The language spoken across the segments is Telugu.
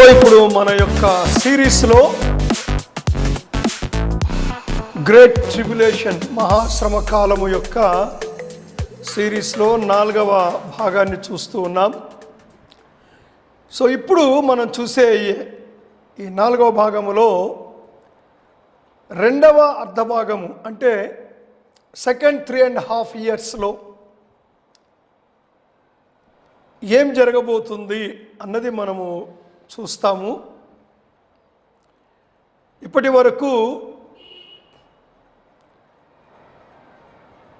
ఇప్పుడు మన యొక్క సిరీస్లో గ్రేట్ ట్రిబ్యులేషన్ మహాశ్రమ కాలము యొక్క సిరీస్లో 4వ భాగాన్ని చూస్తూ ఉన్నాం. సో ఇప్పుడు మనం చూసే ఈ 4వ భాగములో 2వ అర్ధభాగము అంటే సెకండ్ 3.5 yearsలో ఏం జరగబోతుంది అన్నది మనము చూస్తాము. ఇప్పటి వరకు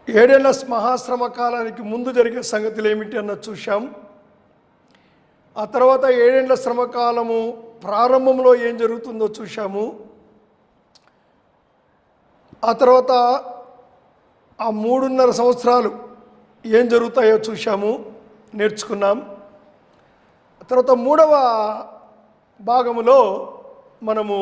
7 ఏళ్ల మహాశ్రమ కాలానికి ముందు జరిగే సంగతులు ఏమిటి అన్నది చూశాం. ఆ తర్వాత 7 ఏళ్ల శ్రమకాలము ప్రారంభంలో ఏం జరుగుతుందో చూశాము. ఆ తర్వాత ఆ 3.5 సంవత్సరాలు ఏం జరుగుతాయో చూశాము, నేర్చుకున్నాం. తర్వాత 3వ భాగములో మనము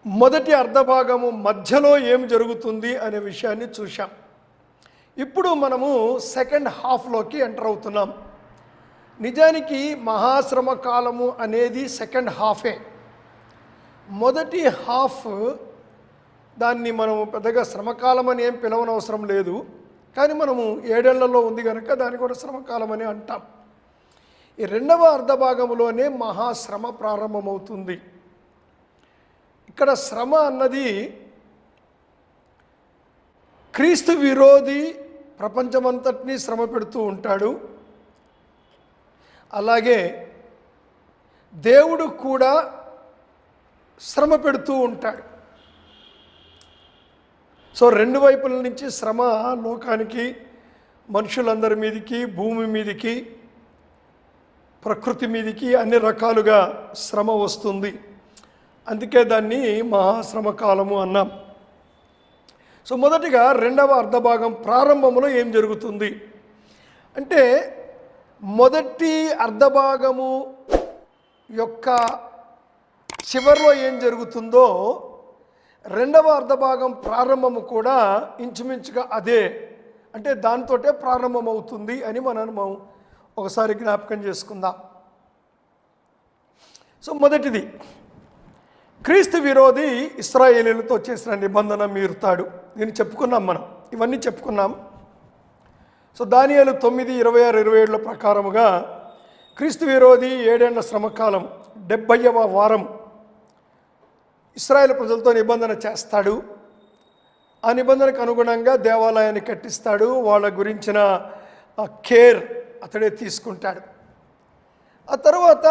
మొదటి అర్ధభాగము మధ్యలో ఏం జరుగుతుంది అనే విషయాన్ని చూశాం. ఇప్పుడు మనము సెకండ్ హాఫ్లోకి ఎంటర్ అవుతున్నాం. నిజానికి మహాశ్రమ కాలము అనేది సెకండ్ హాఫే. మొదటి హాఫ్ దాన్ని మనము పెద్దగా శ్రమకాలం అని ఏం పిలవనవసరం లేదు, కానీ మనము 7 ఏళ్లలో ఉంది కనుక దాన్ని కూడా శ్రమకాలం అని అంటాం. ఈ 2వ అర్ధభాగంలోనే మహాశ్రమ ప్రారంభమవుతుంది. ఇక్కడ శ్రమ అన్నది క్రీస్తు విరోధి ప్రపంచమంతటినీ శ్రమ పెడుతూ ఉంటాడు. అలాగే దేవుడు కూడా శ్రమ పెడుతూ ఉంటాడు. సో 2 వైపుల నుంచి శ్రమ లోకానికి, మనుషులందరి మీదికి, భూమి మీదికి, ప్రకృతి మీదికి అన్ని రకాలుగా శ్రమ వస్తుంది. అందుకే దాన్ని మహాశ్రమ కాలము అన్నాం. సో మొదటిగా 2వ అర్ధభాగం ప్రారంభంలో ఏం జరుగుతుంది అంటే, మొదటి అర్ధభాగము యొక్క చివరిలో ఏం జరుగుతుందో 2వ అర్ధభాగం ప్రారంభము కూడా ఇంచుమించుగా అదే, అంటే దాంతోటే ప్రారంభమవుతుంది అని మనం ఒకసారి జ్ఞాపకం చేసుకుందాం. సో మొదటిది, క్రీస్తు విరోధి ఇశ్రాయేలీలతో చేసిన నిబంధన మీరుతాడు. దీన్ని చెప్పుకున్నాం, మనం ఇవన్నీ చెప్పుకున్నాం. సో దానియేలు 9:26-27 ప్రకారముగా క్రీస్తు విరోధి 7 ఏళ్ల శ్రమకాలం 70వ వారం ఇశ్రాయేలు ప్రజలతో నిబంధన చేస్తాడు. ఆ నిబంధనకు అనుగుణంగా దేవాలయాన్ని కట్టిస్తాడు. వాళ్ళ గురించిన కేర్ అతడే తీసుకుంటాడు. ఆ తర్వాత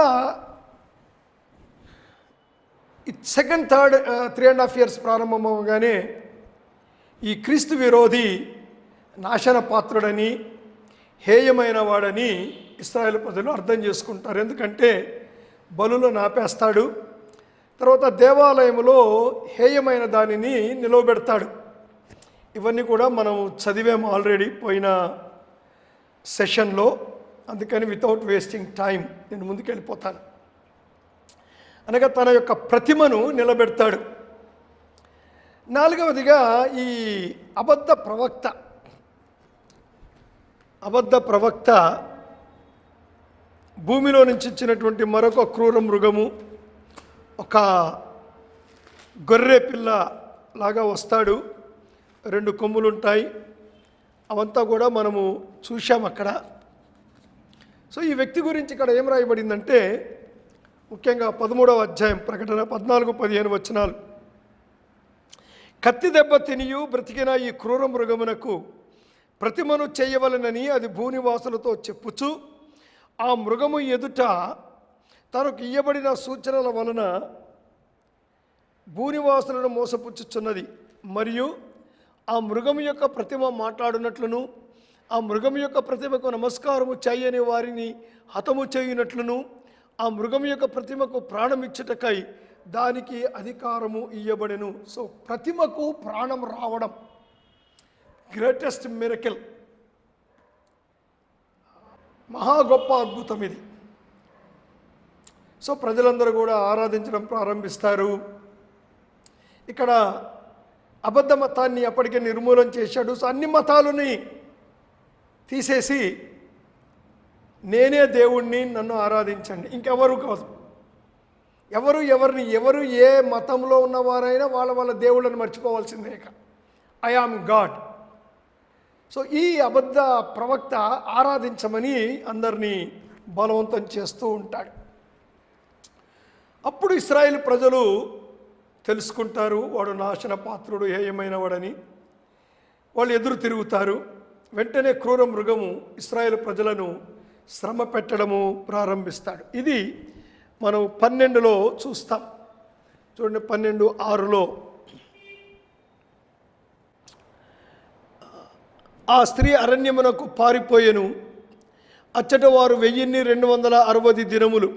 సెకండ్ 3.5 years ప్రారంభమవగానే ఈ క్రీస్తు విరోధి నాశన పాత్రుడని, హేయమైన వాడని ఇశ్రాయేలు ప్రజలు అర్థం చేసుకుంటారు. ఎందుకంటే బలులు నాపేస్తాడు. తర్వాత దేవాలయంలో హేయమైన దానిని నిలవబెడతాడు. ఇవన్నీ కూడా మనం చదివాము ఆల్రెడీ పోయిన సెషన్లో. అందుకని వితౌట్ వేస్టింగ్ టైం నేను ముందుకు వెళ్ళిపోతాను. అనగా తన యొక్క ప్రతిమను నిలబెడతాడు. 4వదిగా ఈ అబద్ధ ప్రవక్త భూమిలో నుంచి ఇచ్చినటువంటి మరొక క్రూర మృగము, ఒక గొర్రె పిల్ల లాగా వస్తాడు. 2 కొమ్ములు ఉంటాయి. అవంతా కూడా మనము చూశాం అక్కడ. సో ఈ వ్యక్తి గురించి ఇక్కడ ఏం రాయబడిందంటే, ముఖ్యంగా 13వ అధ్యాయం ప్రకటన 14-15 వచనాలు. కత్తి దెబ్బ తినియు బ్రతికిన ఈ క్రూర మృగమునకు ప్రతిమను చేయవలనని అది భూనివాసులతో చెప్పుచు, ఆ మృగము ఎదుట తనకు ఇయ్యబడిన సూచనల వలన భూనివాసులను మోసపుచ్చుచున్నది. మరియు ఆ మృగము యొక్క ప్రతిమ మాట్లాడునట్లును, ఆ మృగము యొక్క ప్రతిమకు నమస్కారము చేయని వారిని హతము చేయునట్లును, ఆ మృగము యొక్క ప్రతిమకు ప్రాణమిచ్చుటకై దానికి అధికారము ఇయ్యబడెను. సో ప్రతిమకు ప్రాణం రావడం గ్రేటెస్ట్ మిరకిల్, మహా గొప్ప అద్భుతం ఇది. సో ప్రజలందరూ కూడా ఆరాధించడం ప్రారంభిస్తారు. ఇక్కడ అబద్ధ మతాన్ని అప్పటికే నిర్మూలన చేశాడు. సో అన్ని మతాలని తీసేసి నేనే దేవుణ్ణి, నన్ను ఆరాధించండి, ఇంకెవరు కాదు. ఎవరు ఏ మతంలో ఉన్నవారైనా వాళ్ళ దేవుళ్ళని మర్చిపోవాల్సిందే. ఇక ఐ ఆమ్ గాడ్. సో ఈ అబద్ధ ప్రవక్త ఆరాధించమని అందరినీ బలవంతం చేస్తూ ఉంటాడు. అప్పుడు ఇశ్రాయేలు ప్రజలు తెలుసుకుంటారు వాడు నాశన పాత్రుడు, హేయమైన వాడని. వాళ్ళు ఎదురు తిరుగుతారు. వెంటనే క్రూర మృగము ఇశ్రాయేలు ప్రజలను శ్రమ పెట్టడము ప్రారంభిస్తాడు. ఇది మనం 12లో చూస్తాం. చూడండి, 12:6లో ఆ స్త్రీ అరణ్యమునకు పారిపోయెను. అచ్చట వారు 1260 దినములు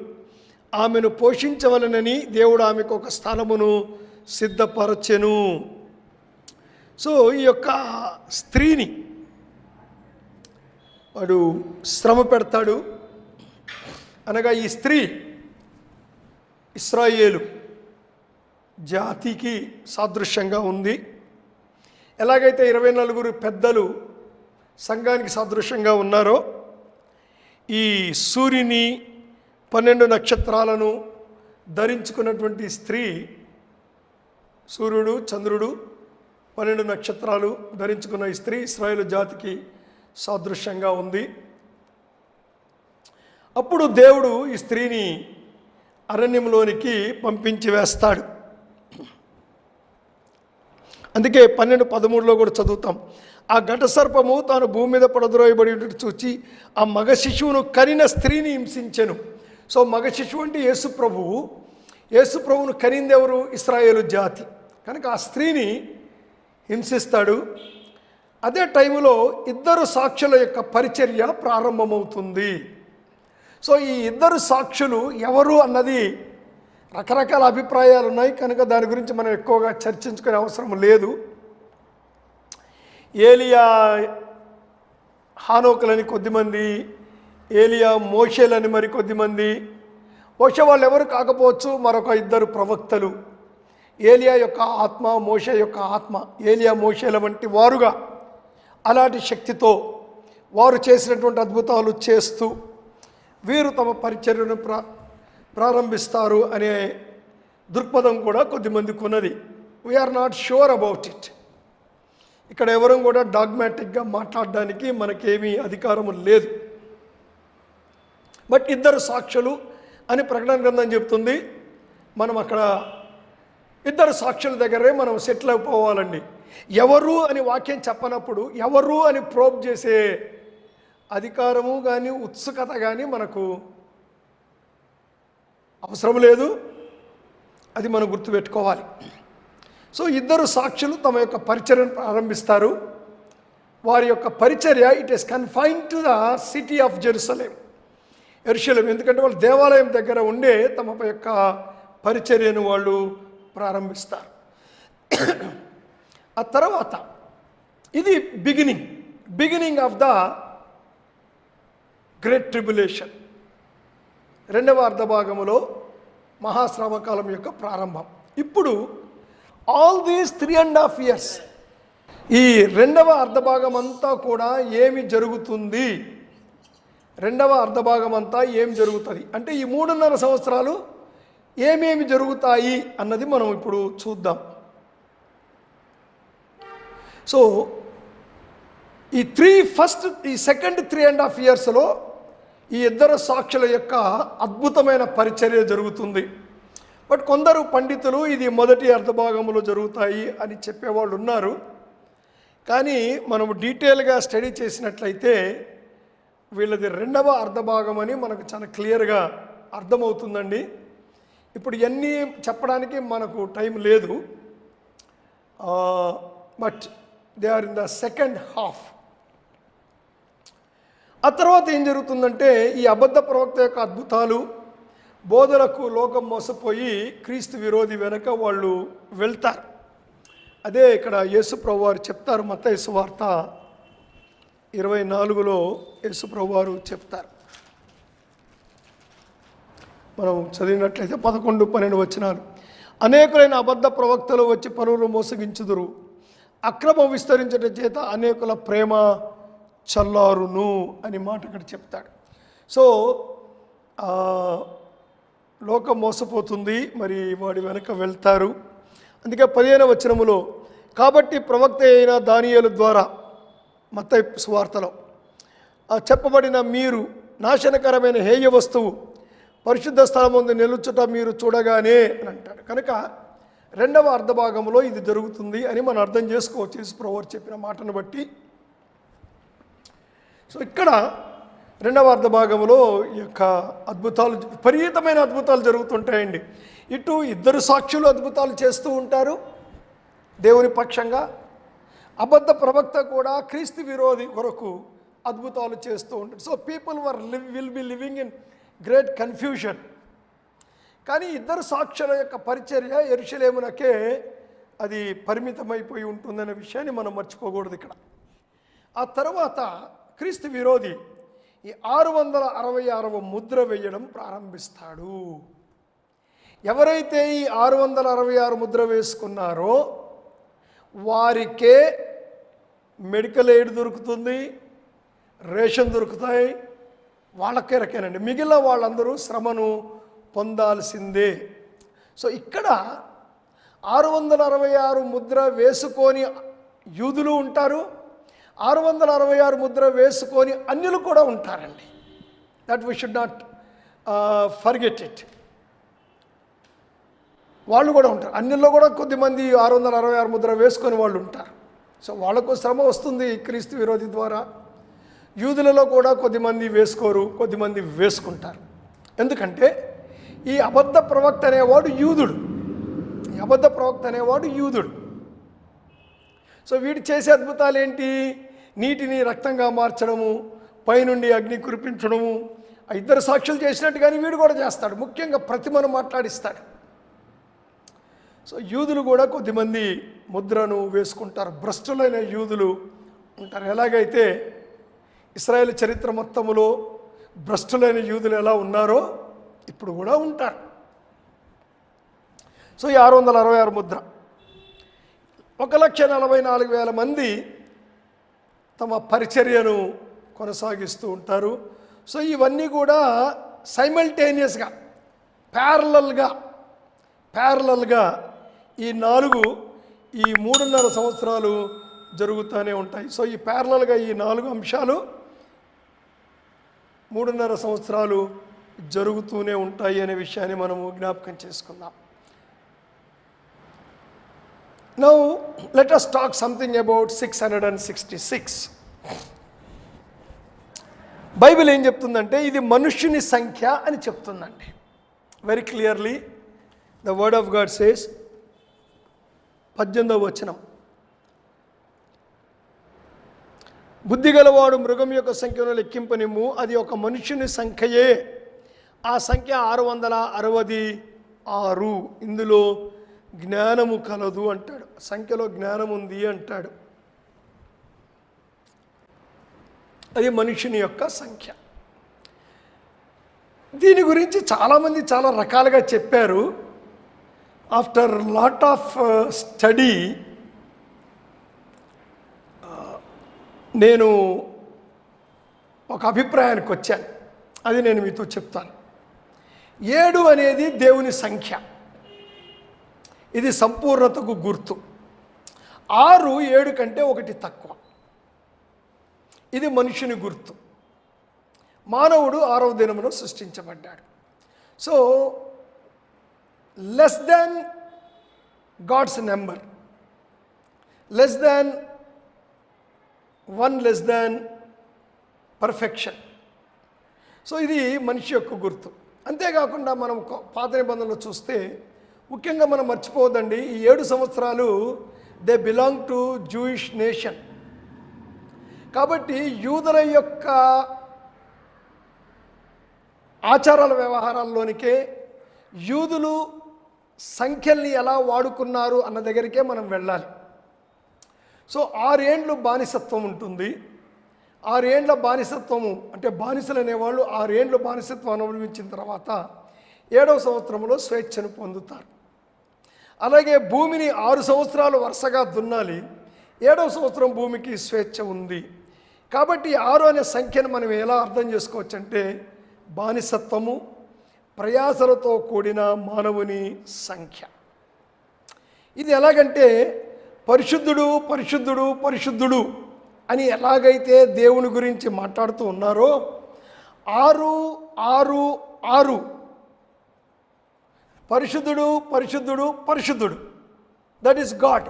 ఆమెను పోషించవలనని దేవుడు ఆమెకు ఒక స్థలమును సిద్ధపరచెను. సో ఈ యొక్క స్త్రీని వాడు శ్రమ పెడతాడు. అనగా ఈ స్త్రీ ఇశ్రాయేలు జాతికి సాదృశ్యంగా ఉంది. ఎలాగైతే 24 పెద్దలు సంఘానికి సాదృశ్యంగా ఉన్నారో, ఈ సూర్యుని 12 నక్షత్రాలను ధరించుకున్నటువంటి స్త్రీ, సూర్యుడు చంద్రుడు 12 నక్షత్రాలు ధరించుకున్న ఈ స్త్రీ ఇశ్రాయేలు జాతికి సాదృశ్యంగా ఉంది. అప్పుడు దేవుడు ఈ స్త్రీని అరణ్యంలోనికి పంపించి వేస్తాడు. అందుకే 12:13లో కూడా చదువుతాం. ఆ ఘటసర్పము తాను భూమి మీద పడద్రోయబడి చూచి ఆ మగ శిశువును కనిన స్త్రీని హింసించెను. సో మగ శిశువు అంటే యేసుప్రభువును కనింది ఎవరు? ఇశ్రాయేలు జాతి. కనుక ఆ స్త్రీని హింసిస్తాడు. అదే టైంలో 2 సాక్షుల యొక్క పరిచర్య ప్రారంభమవుతుంది. సో ఈ 2 సాక్షులు ఎవరు అన్నది రకరకాల అభిప్రాయాలు ఉన్నాయి. కనుక దాని గురించి మనం ఎక్కువగా చర్చించుకునే అవసరం లేదు. ఏలియా హానోకులని కొద్దిమంది, ఏలియా మోషేలని మరి కొద్దిమంది. బహుశా వాళ్ళు ఎవరు కాకపోవచ్చు, మరొక 2 ప్రవక్తలు. ఏలియా యొక్క ఆత్మ, మోషే యొక్క ఆత్మ, ఏలియా మోషేల వంటి వారుగా అలాంటి శక్తితో వారు చేసినటువంటి అద్భుతాలు చేస్తూ వీరు తమ పరిచర్యను ప్రారంభిస్తారు అనే దృక్పథం కూడా కొద్దిమందికి ఉన్నది. We are not sure about it. ఇక్కడ ఎవరూ కూడా డాగ్మాటిక్గా మాట్లాడడానికి మనకేమీ అధికారం లేదు. బట్ 2 సాక్షులు అని ప్రకటన గ్రంథం చెప్తుంది. మనం అక్కడ 2 సాక్షుల దగ్గరే మనం సెటిల్ అయిపోవాలండి. ఎవరు అని వాక్యం చెప్పనప్పుడు ఎవరు అని ప్రోబ్ చేసే అధికారము కానీ ఉత్సుకత కానీ మనకు అవసరం లేదు. అది మనం గుర్తుపెట్టుకోవాలి. సో 2 సాక్షులు తమ యొక్క పరిచర్యను ప్రారంభిస్తారు. వారి యొక్క పరిచర్య it is confined to the city of Jerusalem, యెరూషలేం. ఎందుకంటే వాళ్ళు దేవాలయం దగ్గర ఉండే తమ యొక్క పరిచర్యను వాళ్ళు ప్రారంభిస్తారు. ఆ తర్వాత ఇది beginning of the great tribulation. 2వ అర్ధభాగములో మహాశ్రమకాలం యొక్క ప్రారంభం. ఇప్పుడు ఆల్ దీస్ 3.5 years ఈ 2వ అర్ధభాగం అంతా కూడా ఏమి జరుగుతుంది, 2వ అర్ధభాగం అంతా ఏం జరుగుతుంది అంటే ఈ 3.5 సంవత్సరాలు ఏమేమి జరుగుతాయి అన్నది మనం ఇప్పుడు చూద్దాం. సో ఈ సెకండ్ 3.5 yearsలో ఈ 2 సాక్షుల యొక్క అద్భుతమైన పరిచర్య జరుగుతుంది. బట్ కొందరు పండితులు ఇది మొదటి అర్ధభాగంలో జరుగుతాయి అని చెప్పేవాళ్ళు ఉన్నారు. కానీ మనం డీటెయిల్గా స్టడీ చేసినట్లయితే వీళ్ళది 2వ అర్ధభాగం అని మనకు చాలా క్లియర్గా అర్థమవుతుందండి. ఇప్పుడు ఇవన్నీ చెప్పడానికి మనకు టైం లేదు. But they are in the second half. ఆ తర్వాత ఏం జరుగుతుందంటే ఈ అబద్ధ ప్రవక్త యొక్క అద్భుతాలు బోధలకు లోకం మోసపోయి క్రీస్తు విరోధి వెనక వాళ్ళు వెళ్తారు. అదే ఇక్కడ యేసుప్రభు వారు చెప్తారు. మత్తయి సువార్త 24లో యేసుప్రభు వారు చెప్తారు. మనం చదివినట్లయితే 11-12 వచనాలు. అనేకులైన అబద్ధ ప్రవక్తలు వచ్చి పరువులు మోసగించుదురు, అక్రమం విస్తరించడం చేత అనేకుల ప్రేమ చల్లారును అని మాట ఇక్కడ చెప్తాడు. సో లోకం మోసపోతుంది, మరి వాడి వెనక వెళ్తారు. అందుకే 15వ వచనములో, కాబట్టి ప్రవక్త అయిన దానియేలు ద్వారా మత్తయి సువార్తలో చెప్పబడిన మీరు నాశనకరమైన హేయ వస్తువు పరిశుద్ధ స్థలం ముందు నిలుచుట మీరు చూడగానే అని అంటాడు. కనుక 2వ అర్ధభాగంలో ఇది జరుగుతుంది అని మనం అర్థం చేసుకోవచ్చు యేసుప్రభువు చెప్పిన మాటను బట్టి. సో ఇక్కడ 2వ అర్ధభాగంలో ఈ యొక్క అద్భుతాలు, విపరీతమైన అద్భుతాలు జరుగుతుంటాయండి. ఇటు ఇద్దరు సాక్షులు అద్భుతాలు చేస్తూ ఉంటారు దేవుని పక్షంగా, అబద్ధ ప్రవక్త కూడా క్రీస్తు విరోధి కొరకు అద్భుతాలు చేస్తూ ఉంటాడు. So people will be living in great confusion. కానీ ఇద్దరు సాక్షుల యొక్క పరిచర్య యెరూషలేమునకే అది పరిమితమైపోయి ఉంటుందనే విషయాన్ని మనం మర్చిపోకూడదు ఇక్కడ. ఆ తర్వాత క్రీస్తు విరోధి ఈ 666వ ముద్ర వేయడం ప్రారంభిస్తాడు. ఎవరైతే ఈ 666 ముద్ర వేసుకున్నారో వారికే మెడికల్ ఎయిడ్ దొరుకుతుంది, రేషన్ దొరుకుతాయి, వాళ్ళకే రకేనండి. మిగిలిన వాళ్ళందరూ శ్రమను పొందాల్సిందే. సో ఇక్కడ 666 ముద్ర వేసుకొని యూదులు ఉంటారు, 666 ముద్ర వేసుకొని అన్యులు కూడా ఉంటారండి. That we should not forget it. వాళ్ళు కూడా ఉంటారు. అన్యుల్లో కూడా కొద్దిమంది 666 ముద్ర వేసుకొని వాళ్ళు ఉంటారు. సో వాళ్ళకు శ్రమ వస్తుంది క్రీస్తు విరోధి ద్వారా. యూదులలో కూడా కొద్దిమంది వేసుకోరు, కొద్దిమంది వేసుకుంటారు. ఎందుకంటే ఈ అబద్ధ ప్రవక్త అనేవాడు యూదుడు, ఈ అబద్ధ ప్రవక్త అనేవాడు యూదుడు. సో వీడు చేసే అద్భుతాలు ఏంటి? నీటిని రక్తంగా మార్చడము, పైనుండి అగ్ని కురిపించడము. ఆ ఇద్దరు సాక్షులు చేసినట్టు కానీ వీడు కూడా చేస్తాడు. ముఖ్యంగా ప్రతిమను మాట్లాడిస్తాడు. సో యూదులు కూడా కొద్దిమంది ముద్రను వేసుకుంటారు, భ్రష్టులైన యూదులు ఉంటారు. ఎలాగైతే ఇశ్రాయేలు చరిత్ర మొత్తములో భ్రష్టులైన యూదులు ఎలా ఉన్నారో ఇప్పుడు కూడా ఉంటారు. సో ఈ 666 ముద్ర 1,44,000 మంది తమ పరిచర్యను కొనసాగిస్తూ ఉంటారు. సో ఇవన్నీ కూడా సైమల్టేనియస్గా ప్యారలల్గా ఈ 3.5 సంవత్సరాలు జరుగుతూనే ఉంటాయి. సో ఈ ప్యారలల్గా ఈ 4 అంశాలు 3.5 సంవత్సరాలు జరుగుతూనే ఉంటాయి అనే విషయాన్ని మనము జ్ఞాపకం చేసుకుందాం. Now let us talk something about 666. Bible ఏం చెప్తుందంటే ఇది మనుష్యుని సంఖ్య అని చెప్తుందండి. Very clearly the word of God says, 18వ వచనం, బుద్ధిగలవాడు మృగం యొక్క సంఖ్యను లెక్కింపనిమ్ము, అది ఒక మనుష్యుని సంఖ్యయే, ఆ సంఖ్య 666, ఇందులో జ్ఞానము కలదు అంటాడు. సంఖ్యలో జ్ఞానం ఉంది అంటాడు. అది మనుషుని యొక్క సంఖ్య. దీని గురించి చాలామంది చాలా రకాలుగా చెప్పారు. ఆఫ్టర్ లాట్ ఆఫ్ స్టడీ నేను ఒక అభిప్రాయానికి వచ్చాను. అది నేను మీతో చెప్తాను. 7 అనేది దేవుని సంఖ్య, ఇది సంపూర్ణతకు గుర్తు. 6 7 కంటే 1 తక్కువ, ఇది మనుషుని గుర్తు. మానవుడు 6వ దినమున సృష్టించబడ్డాడు. So less than God's number, less than 1, less than perfection. So ఇది మనిషి యొక్క గుర్తు. అంతేకాకుండా మనం పాత నిబంధనలో చూస్తే ముఖ్యంగా మనం మర్చిపోవద్దండి, ఈ 7 సంవత్సరాలు they belong to Jewish nation. కాబట్టి యూదుల యొక్క ఆచారాల వ్యవహారాల్లోనికే యూదులు సంఖ్యల్ని ఎలా వాడుకున్నారు అన్న దగ్గరికే మనం వెళ్ళాలి. సో 6 ఏండ్లు బానిసత్వం ఉంటుంది. 6 ఏండ్ల బానిసత్వము అంటే బానిసలు అనేవాళ్ళు 6 ఏండ్లు బానిసత్వం అనుభవించిన తర్వాత 7వ సంవత్సరంలో స్వేచ్ఛను పొందుతారు. అలాగే భూమిని 6 సంవత్సరాలు వరుసగా దున్నాలి, 7వ సంవత్సరం భూమికి స్వేచ్ఛ ఉంది. కాబట్టి 6 అనే సంఖ్యను మనం ఎలా అర్థం చేసుకోవచ్చు అంటే బానిసత్వము, ప్రయాసలతో కూడిన మానవుని సంఖ్య. ఇది ఎలాగంటే పరిశుద్ధుడు పరిశుద్ధుడు పరిశుద్ధుడు అని ఎలాగైతే దేవుని గురించి మాట్లాడుతూ ఉన్నారో 666 పరిశుద్ధుడు పరిశుద్ధుడు పరిశుద్ధుడు, that is God.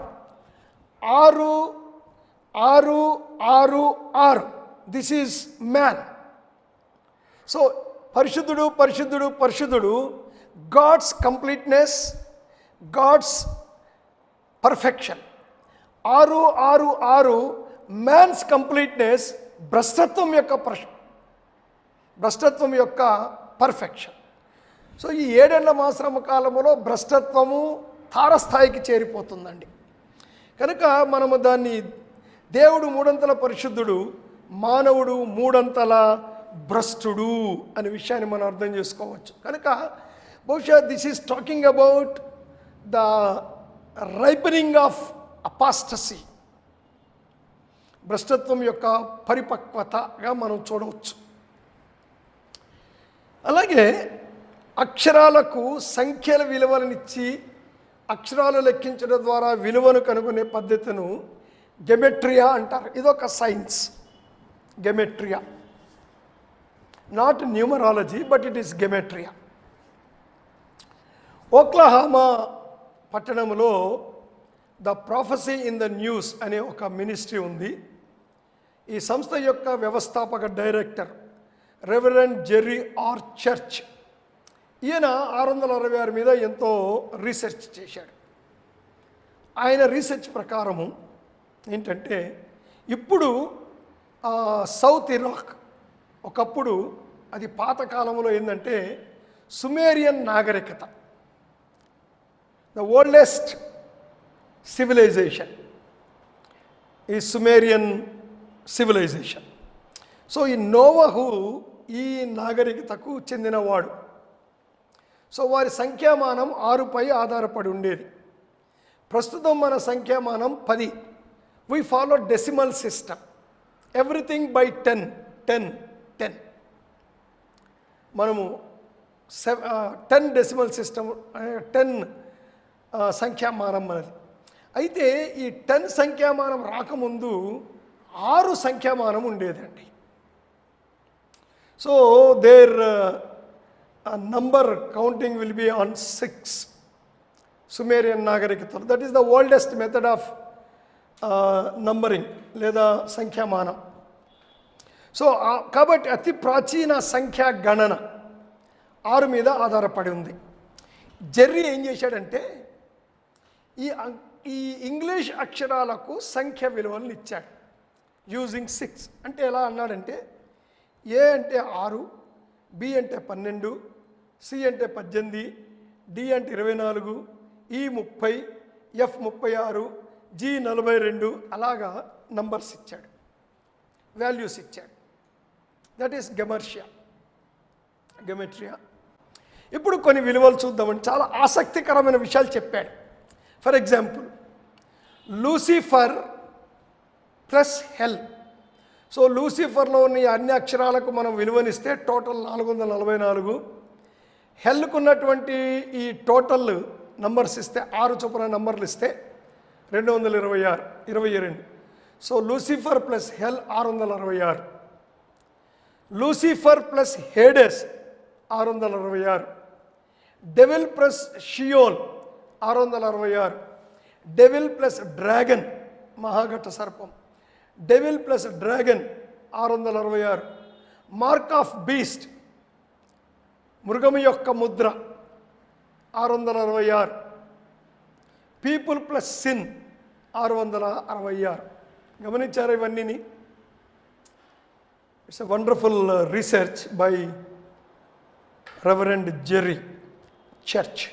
666 this is man. So పరిశుద్ధుడు పరిశుద్ధుడు పరిశుద్ధుడు, God's completeness, God's perfection. 666 man's completeness, భ్రష్టత్వం యొక్క పర్ఫెక్షన్. సో ఈ 7 సంవత్సరము కాలంలో భ్రష్టత్వము తారస్థాయికి చేరిపోతుందండి. కనుక మనము దాన్ని దేవుడు 3 పరిశుద్ధుడు, మానవుడు 3 భ్రష్టుడు అనే విషయాన్ని మనం అర్థం చేసుకోవచ్చు. కనుక బహుశా this is talking about the ripening of apostasy, భ్రష్టత్వం యొక్క పరిపక్వతగా మనం చూడవచ్చు. అలాగే అక్షరాలకు సంఖ్యల విలువలనిచ్చి అక్షరాలు లెక్కించడం ద్వారా విలువను కనుగొనే పద్ధతిను గెమెట్రియా అంటారు. ఇదొక science, gematria. Not numerology, but it is gematria. Oklahoma పట్టణంలో the prophecy in the news అనే ఒక మినిస్ట్రీ ఉంది. ఈ సంస్థ యొక్క వ్యవస్థాపక director reverend Jerry R Church. ఈయన 666 మీద ఎంతో రీసెర్చ్ చేశాడు. ఆయన రీసెర్చ్ ప్రకారము ఏంటంటే, ఇప్పుడు సౌత్ ఇరాక్, ఒకప్పుడు అది పాతకాలంలో ఏంటంటే సుమేరియన్ నాగరికత, ద ఓల్డెస్ట్ సివిలైజేషన్ ఈ సుమేరియన్ సివిలైజేషన్. సో ఈ నోవహు ఈ నాగరికతకు చెందినవాడు. సో వారి సంఖ్యామానం 6పై ఆధారపడి ఉండేది. ప్రస్తుతం మన సంఖ్యామానం 10. We follow decimal system, everything by 10 10 10. మనము 10 డెసిమల్ సిస్టమ్, 10 సంఖ్యామానం మనది. అయితే ఈ 10 సంఖ్యామానం రాకముందు 6 సంఖ్యామానం ఉండేదండి. So there number counting will be on 6. Sumerian నాగరికతలు, that is the oldest method of numbering లేదా సంఖ్యామానం. సో కాబట్టి అతి ప్రాచీన సంఖ్యా గణన 6 మీద ఆధారపడి ఉంది. జెర్రీ ఏం చేశాడంటే ఈ ఇంగ్లీష్ అక్షరాలకు సంఖ్య విలువలను ఇచ్చాడు యూజింగ్ 6. అంటే ఎలా అన్నాడంటే, ఏ అంటే 6, బి అంటే 12, సి అంటే 18, డి అంటే 24, ఈ 30, ఎఫ్ 36, జి 42, అలాగా నంబర్స్ ఇచ్చాడు, వాల్యూస్ ఇచ్చాడు. That is gematria. ఇప్పుడు కొన్ని విలువలు చూద్దామని చాలా ఆసక్తికరమైన విషయాలు చెప్పాడు. For example, Lucifer plus hell. So లూసిఫర్లో ఉన్న అన్ని అక్షరాలకు మనం విలువనిస్తే టోటల్ 444. హెల్కు ఉన్నటువంటి ఈ టోటల్ నంబర్స్ ఇస్తే 6 చొప్పున నంబర్లు ఇస్తే 222. So Lucifer plus hell 666. Lucifer plus Hades 666. Devil plus Sheol 666. Devil plus dragon, మహాఘట సర్పం, devil plus dragon 666. Mark of beast, మృగము యొక్క ముద్ర 666. People plus sin 666. గమనించారు ఇవన్నీని? It's a wonderful research by reverend Jerry Church.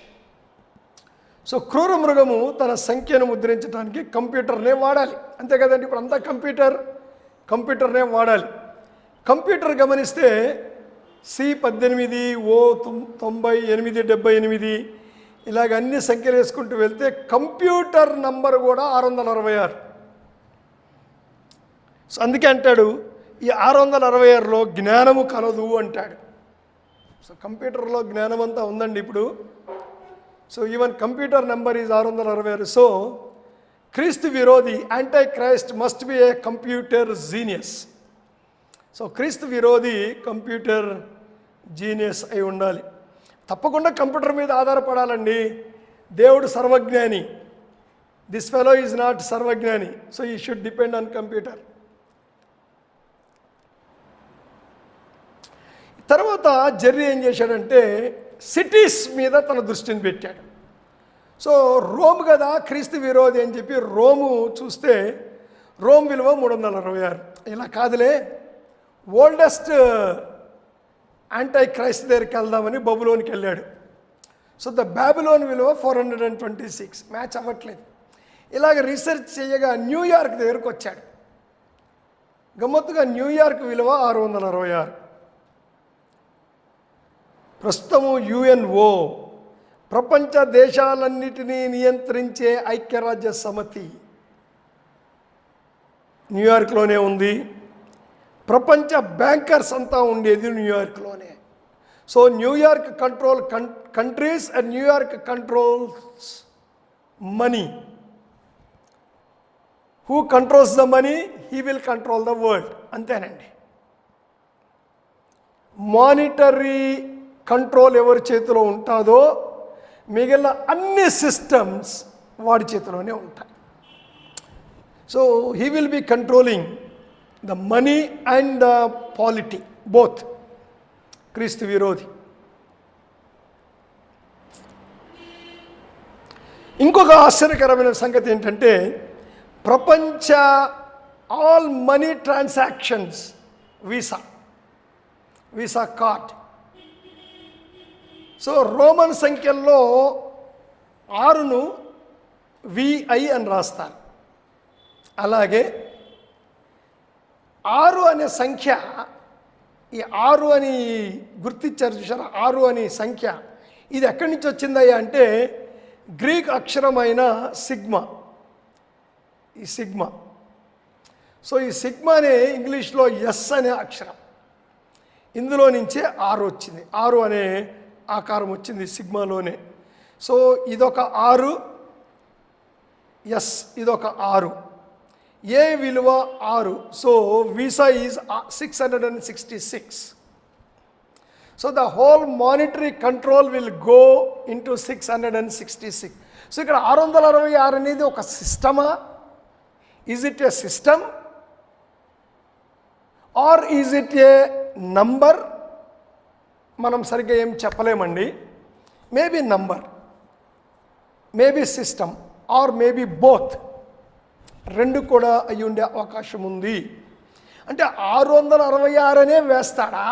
So క్రూర మృగము తన సంఖ్యను ముద్రించడానికి కంప్యూటర్నే వాడాలి, అంతే కదండి. ఇప్పుడు అంతా కంప్యూటర్నే వాడాలి. కంప్యూటర్ గమనిస్తే C18, O9878 ఇలాగ అన్ని సంఖ్యలు వేసుకుంటూ వెళ్తే కంప్యూటర్ నంబర్ కూడా 666. సో అందుకే అంటాడు, ఈ 666లో జ్ఞానము కలదు అంటాడు. సో కంప్యూటర్లో జ్ఞానం అంతా ఉందండి ఇప్పుడు. So even computer number is 666. So క్రీస్తు విరోధి anti Christ must be A computer genius. So క్రీస్తు విరోధి కంప్యూటర్ జీనియస్ అయి ఉండాలి. తప్పకుండా కంప్యూటర్ మీద ఆధారపడాలండి. దేవుడు సర్వజ్ఞాని, దిస్ ఫెలో ఈజ్ నాట్ సర్వజ్ఞాని, so you should depend on computer. తర్వాత జెర్రీ ఏం చేశాడంటే సిటీస్ మీద తన దృష్టిని పెట్టాడు. సో రోమ్ కదా క్రీస్తు విరోధి అని చెప్పి రోము చూస్తే రోమ్ విలువ 366. ఇలా కాదులే, ఓల్డెస్ట్ యాంటై క్రైస్ట్ దగ్గరికి వెళ్దామని బబులోనికి వెళ్ళాడు. సో ద బాబిలోన్ విలువ 426, మ్యాచ్ అవ్వట్లేదు. ఇలాగ రీసెర్చ్ చేయగా న్యూయార్క్ దగ్గరకు వచ్చాడు. గమ్మత్తుగా న్యూయార్క్ విలువ 666. ప్రస్తుతము యుఎన్ఓ, ప్రపంచ దేశాలన్నిటినీ నియంత్రించే ఐక్యరాజ్య సమితి న్యూయార్క్లోనే ఉంది. ప్రపంచ బ్యాంకర్స్ అంతా ఉండేది న్యూయార్క్లోనే. So New York control countries and New York controls money. Who controls the money, he will control the world. అంతేనండి. మానిటరీ కంట్రోల్ ఎవరి చేతిలో ఉంటుందో మిగిలిన అన్ని సిస్టమ్స్ వాడి చేతిలోనే ఉంటాయి. So he will be controlling the money and the polity both. క్రీస్తు విరోధి. ఇంకొక ఆశ్చర్యకరమైన సంగతి ఏంటంటే ప్రపంచ all money transactions Visa card. So Roman సంఖ్యల్లో 6ను విఐ అని రాస్తారు. అలాగే 6 అనే సంఖ్య, ఈ 6 అని గుర్తించారు చూసారా, 6 అనే సంఖ్య ఇది ఎక్కడి నుంచి వచ్చిందయ్యా అంటే గ్రీక్ అక్షరమైన సిగ్మా. ఈ సిగ్మా, సో ఈ సిగ్మా అనే ఇంగ్లీష్లో ఎస్ అనే అక్షరం, ఇందులో నుంచే 6 వచ్చింది. 6 అనే ఆకారం వచ్చింది సిగ్మాలోనే. సో ఇదొక 6, ఎస్ ఇదొక 6, ఏ విలువ 6. So Visa is 666. So the whole monetary control will go into 666. So ఇక్కడ 666 అనేది ఒక సిస్టమా? Is it a system or is it a number? మనం సరిగ్గా ఏం చెప్పలేమండి. Maybe number, maybe system, or maybe both. 2 కూడా అయి ఉండే అవకాశం ఉంది. అంటే 666 అనే వేస్తాడా?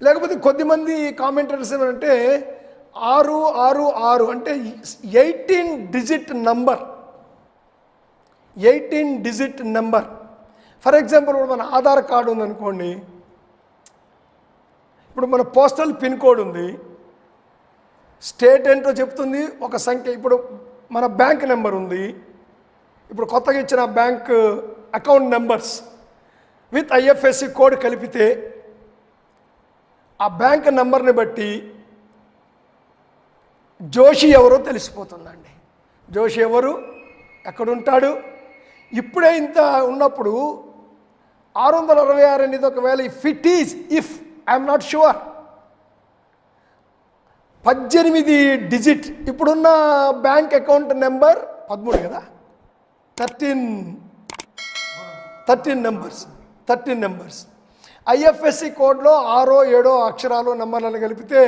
లేకపోతే కొద్దిమంది కామెంటర్స్ ఏమంటే 666 అంటే 18 digit number. 18 digit number. For example ఇప్పుడు మన ఆధార్ కార్డు ఉందనుకోండి, ఇప్పుడు మన పోస్టల్ పిన్ కోడ్ ఉంది, స్టేట్ ఏంటో చెప్తుంది ఒక సంఖ్య. ఇప్పుడు మన బ్యాంక్ నెంబర్ ఉంది, ఇప్పుడు కొత్తగా ఇచ్చిన bank account numbers with IFSC code కలిపితే ఆ బ్యాంక్ నెంబర్ని బట్టి జోషి ఎవరో తెలిసిపోతుందండి. జోషి ఎవరు, ఎక్కడుంటాడు. ఇప్పుడే ఇంత ఉన్నప్పుడు 666 అనేది ఒకవేళ if I'm not sure 18 digit. ఇప్పుడున్న బ్యాంక్ అకౌంట్ నెంబర్ 13 కదా, 13 నెంబర్స్. ఐఎఫ్ఎస్సి కోడ్లో 6, 7 అక్షరాలు నెంబర్లను కలిపితే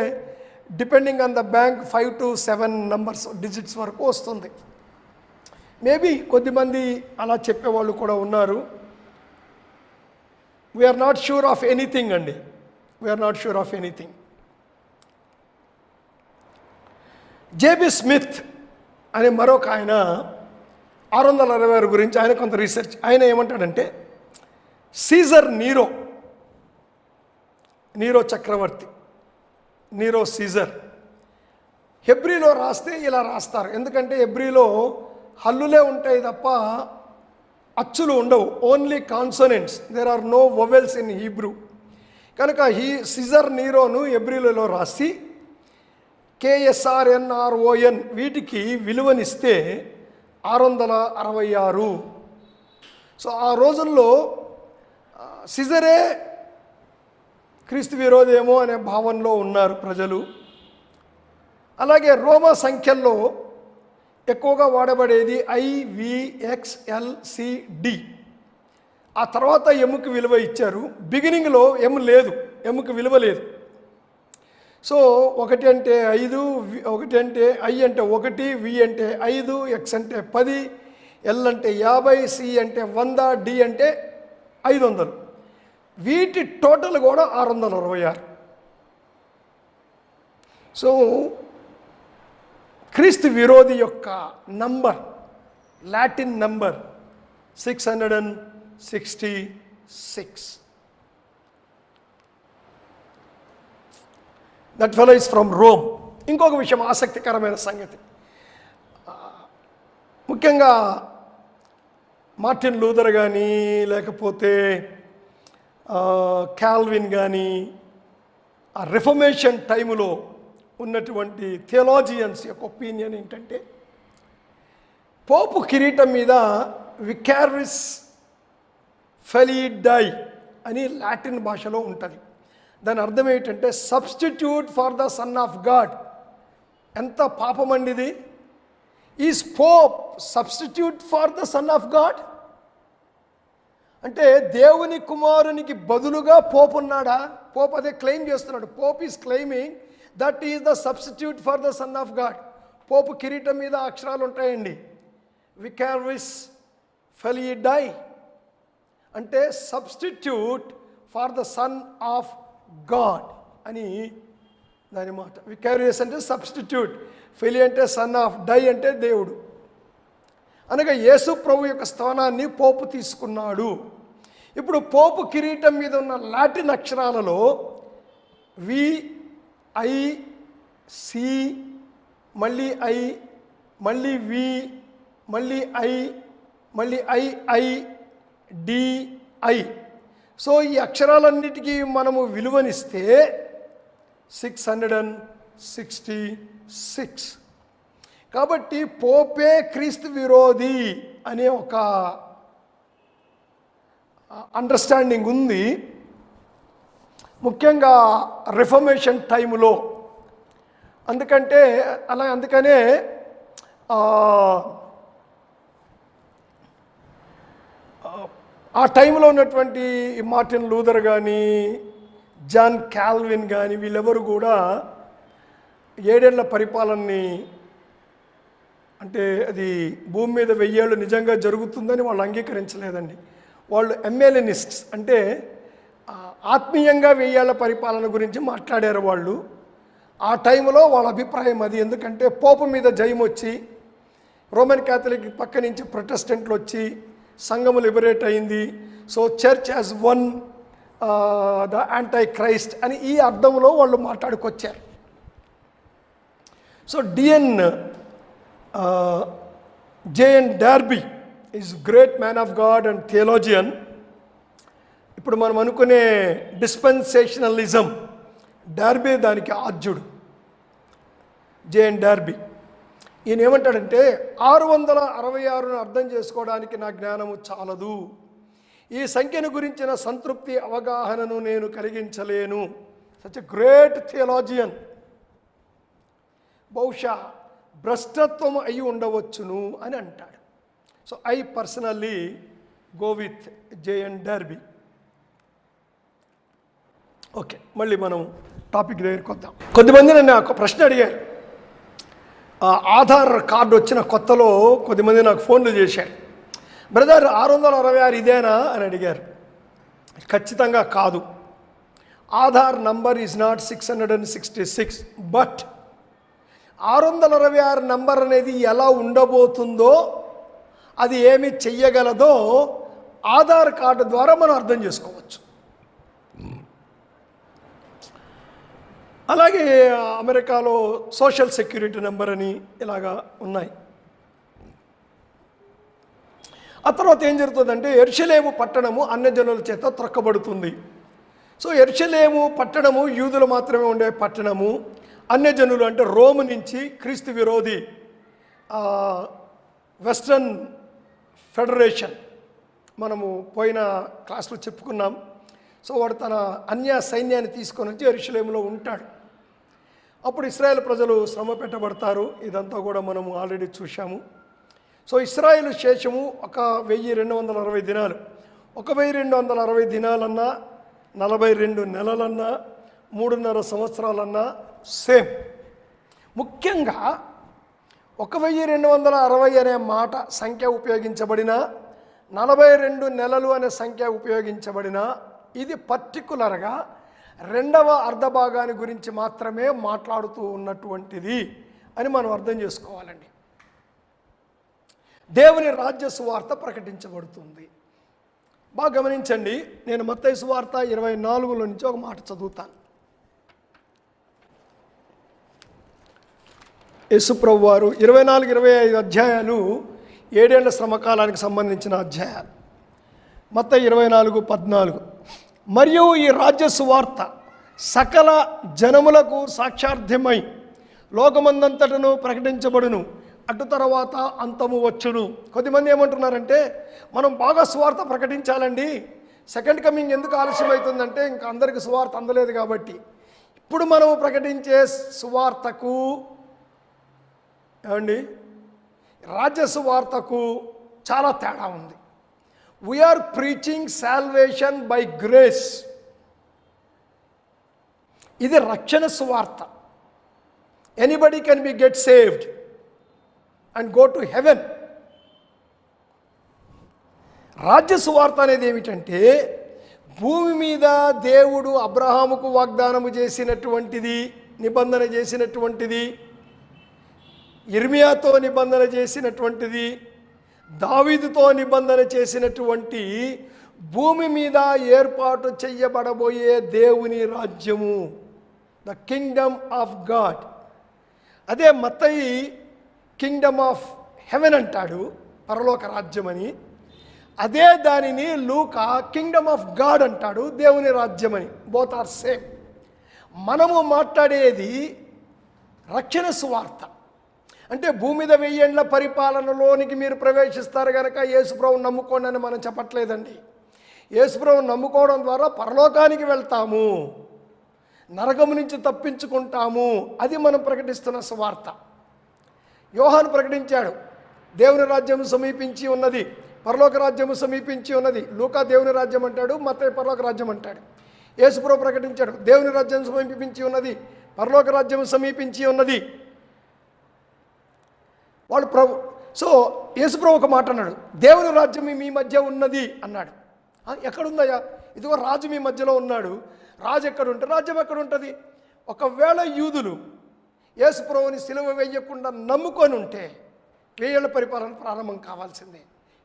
depending on the bank 5 to 7 numbers digits వరకు వస్తుంది. మేబీ కొద్దిమంది అలా చెప్పేవాళ్ళు కూడా ఉన్నారు. We're not sure of anything అండి, we're not sure of anything. JB Smith అనే మరొక ఆయన 666 గురించి ఆయన కొంత రీసెర్చ్. ఆయన ఏమంటాడంటే సీజర్ నీరో చక్రవర్తి, నీరో సీజర్ హెబ్రీలో రాస్తే ఇలా రాస్తారు. ఎందుకంటే హెబ్రీలో హల్లులే ఉంటాయి తప్ప అచ్చులు ఉండవు, only consonants. There are no vowels in Hebrew. కనుక సిజర్ నీరోను ఎబ్రిలలో రాసి KSRNRON వీటికి విలువనిస్తే 666. సో ఆ రోజుల్లో సిజరే క్రీస్తు విరోధేమో అనే భావనలో ఉన్నారు ప్రజలు. అలాగే రోమా సంఖ్యల్లో ఎక్కువగా వాడబడేది IVXLCD. ఆ తర్వాత ఎమ్ముకి విలువ ఇచ్చారు. బిగినింగ్లో లేదు, ఎమ్ముకి విలువ లేదు. సో 1 అంటే 5, 1 అంటే I అంటే 1, V అంటే 5, X అంటే 10, L అంటే 50, C అంటే 100, D అంటే 500. వీటి టోటల్ కూడా 666. సో క్రీస్తు విరోధి యొక్క number, Latin number 666. That fellow is from Rome. ఇంకొక విషయం, ఆసక్తికరమైన సంగతి, ముఖ్యంగా మార్టిన్ లూథర్ కానీ లేకపోతే కాల్విన్ కానీ ఆ రిఫర్మేషన్ టైములో ఉన్నటువంటి థియాలజియన్స్ యొక్క ఒపీనియన్ ఏంటంటే, పోపు కిరీటం మీద వికారిస్ ఫెలిడై అని లాటిన్ భాషలో ఉంటుంది. దాని అర్థం ఏంటంటే substitute for the Son of God. ఎంత పాపమండి ఇది! Is Pope substitute for the Son of God? అంటే దేవుని కుమారునికి బదులుగా పోప్ ఉన్నాడా? పోప్ అదే క్లెయిమ్ చేస్తున్నాడు. Pope is claiming that is the substitute for the Son of God. Pope కిరీటం మీద అక్షరాలు ఉంటాయండి, వికారిస్ ఫెలిడై అంటే substitute for the Son of God అని దాని మాట. వికారియస్ అంటే సబ్స్టిట్యూట్, ఫెలి అంటే సన్ ఆఫ్, డై అంటే దేవుడు. అనగా యేసు ప్రభు యొక్క స్థానాన్ని పోపు తీసుకున్నాడు. ఇప్పుడు పోపు కిరీటం మీద ఉన్న లాటిన్ అక్షరాలలో VIC, మళ్ళీ I, మళ్ళీ V, మళ్ళీ I, మళ్ళీ IIDI. సో ఈ అక్షరాలన్నిటికీ మనము విలువనిస్తే 666. కాబట్టి పోపే క్రీస్తు విరోధి అనే ఒక అండర్స్టాండింగ్ ఉంది, ముఖ్యంగా రిఫర్మేషన్ టైములో. అందుకనే ఆ టైంలో ఉన్నటువంటి మార్టిన్ లూథర్ కానీ జాన్ కాల్విన్ కానీ వీళ్ళెవరు కూడా 7 ఏళ్ల పరిపాలనని, అంటే అది భూమి మీద 1000 ఏళ్ళు నిజంగా జరుగుతుందని వాళ్ళు అంగీకరించలేదండి. వాళ్ళు ఎమ్మెలినిస్ట్స్, అంటే ఆత్మీయంగా 1000 ఏళ్ల పరిపాలన గురించి మాట్లాడారు వాళ్ళు. ఆ టైంలో వాళ్ళ అభిప్రాయం అది. ఎందుకంటే పోపు మీద జయం వచ్చి రోమన్ క్యాథలిక్ పక్క నుంచి ప్రొటెస్టెంట్లు వచ్చి సంఘము లిబరేట్ అయింది. So church as one the antichrist అని ఈ అర్థంలో వాళ్ళు మాట్లాడుకొచ్చారు. So JN Darby is great man of God and theologian. ఇప్పుడు మనం అనుకునే డిస్పెన్సేషనలిజం, డార్బీ దానికి ఆద్యుడు. జేఎన్ డార్బీ ఈయన ఏమంటాడంటే 666ను అర్థం చేసుకోవడానికి నా జ్ఞానము చాలదు, ఈ సంఖ్యను గురించిన సంతృప్తి అవగాహనను నేను కలిగించలేను. Such a great theologian. బహుశా భ్రష్టత్వం అయి ఉండవచ్చును అని అంటాడు. So I personally go with JN Darby. Okay, మళ్ళీ మనం టాపిక్ దగ్గరికి వద్దాం. కొద్దిమంది నన్ను ఒక ప్రశ్న అడిగారు. ఆధార్ కార్డు వచ్చిన కొత్తలో కొద్దిమంది నాకు ఫోన్లు చేశారు. బ్రదర్ 666 ఇదేనా అని అడిగారు. ఖచ్చితంగా కాదు. Aadhaar number is not 666, but 666 number అనేది ఎలా ఉండబోతుందో, అది ఏమి చెయ్యగలదో ఆధార్ కార్డు ద్వారా మనం అర్థం చేసుకోవచ్చు. అలాగే అమెరికాలో సోషల్ సెక్యూరిటీ నెంబర్ అని ఇలాగా ఉన్నాయి. ఆ తర్వాత ఏం జరుగుతుందంటే యెరూషలేము పట్టణము అన్యజనుల చేత త్రక్కబడుతుంది. సో యెరూషలేము పట్టణము యూదులు మాత్రమే ఉండే పట్టణము. అన్యజనులు అంటే రోము నుంచి క్రీస్తు విరోధి వెస్ట్రన్ ఫెడరేషన్, మనము పోయిన క్లాస్లో చెప్పుకున్నాం. సో వాడు తన అన్య సైన్యాన్ని తీసుకొని వచ్చి యెరూషలేములో ఉంటాడు. అప్పుడు ఇశ్రాయేల్ ప్రజలు శ్రమ పెట్టబడతారు. ఇదంతా కూడా మనము ఆల్రెడీ చూశాము. సో ఇశ్రాయేలు శేషము 1260 దినాలు. 1260 దినాలన్నా 42 నెలలన్నా 3.5 సంవత్సరాలన్నా సేమ్. ముఖ్యంగా 1260 అనే మాట సంఖ్య ఉపయోగించబడిన, 42 నెలలు అనే సంఖ్య ఉపయోగించబడిన, ఇది పర్టికులర్గా రెండవ అర్ధభాగాన్ని గురించి మాత్రమే మాట్లాడుతూ ఉన్నటువంటిది అని మనం అర్థం చేసుకోవాలండి. దేవుని రాజ్య సువార్త ప్రకటించబడుతుంది. బాగా గమనించండి, నేను మత్తయి సువార్త 24లో నుంచి ఒక మాట చదువుతాను. యేసుప్రభు వారు 24-25 అధ్యాయాలు 7 ఏళ్ల శ్రమకాలానికి సంబంధించిన అధ్యాయాలు. మత్తయి 24:14, మరియు ఈ రాజ్య సువార్త సకల జనములకు సాక్షార్థమై లోకమందంతటను ప్రకటించబడును, అటు తర్వాత అంతము వచ్చును. కొద్దిమంది ఏమంటున్నారంటే, మనం బాగా సువార్త ప్రకటించాలండి, సెకండ్ కమింగ్ ఎందుకు ఆలస్యం అవుతుందంటే ఇంకా అందరికి సువార్త అందలేదు కాబట్టి. ఇప్పుడు మనము ప్రకటించే సువార్తకు ఏమండి, రాజ్య సువార్తకు చాలా తేడా ఉంది. We are preaching salvation by grace. ఇది రక్షణ సువార్త. Anybody can be get saved and go to heaven. రాజ్య సువార్త అనేది ఏమిటంటే, భూమి మీద దేవుడు అబ్రహాముకు వాగ్దానము చేసినటువంటిది, నిబంధన చేసినటువంటిది, ఇర్మియాతో నిబంధన చేసినటువంటిది, దావీదుతో నిబంధన చేసినటువంటి భూమి మీద ఏర్పాటు చెయ్యబడబోయే దేవుని రాజ్యము, ద కింగ్డమ్ ఆఫ్ గాడ్. అదే మత్తయి కింగ్డమ్ ఆఫ్ హెవెన్ అంటాడు, పరలోక రాజ్యమని. అదే దానిని లూకా కింగ్డమ్ ఆఫ్ గాడ్ అంటాడు, దేవుని రాజ్యమని. Both are same. మనము మాట్లాడేది రక్షణ సువార్త. అంటే భూమి మీద 1000 ఏళ్ల పరిపాలనలోనికి మీరు ప్రవేశిస్తారు కనుక యేసుప్రభువుని నమ్ముకోండి అని మనం చెప్పట్లేదండి. యేసుప్రభువుని నమ్ముకోవడం ద్వారా పరలోకానికి వెళ్తాము, నరకము నుంచి తప్పించుకుంటాము. అది మనం ప్రకటిస్తున్న సువార్త. యోహాను ప్రకటించాడు, దేవుని రాజ్యం సమీపించి ఉన్నది, పరలోక రాజ్యము సమీపించి ఉన్నది. లూకా దేవుని రాజ్యం అంటాడు, మత్తయి పరలోక రాజ్యం అంటాడు. యేసుప్రభు ప్రకటించాడు, దేవుని రాజ్యం సమీపించి ఉన్నది, పరలోక రాజ్యం సమీపించి ఉన్నది. వాళ్ళు సో యేసుప్రభు ఒక మాట అన్నాడు, దేవుని రాజ్యం మీ మధ్య ఉన్నది అన్నాడు. ఎక్కడుందయ్యా? ఇదిగో రాజు మీ మధ్యలో ఉన్నాడు. రాజు ఎక్కడుంటే రాజ్యం ఎక్కడుంటుంది? ఒకవేళ యూదులు యేసుప్రభుని సిలువ వేయకుండా నమ్ముకొని ఉంటే 1000 ఏళ్ల పరిపాలన ప్రారంభం కావాల్సిందే.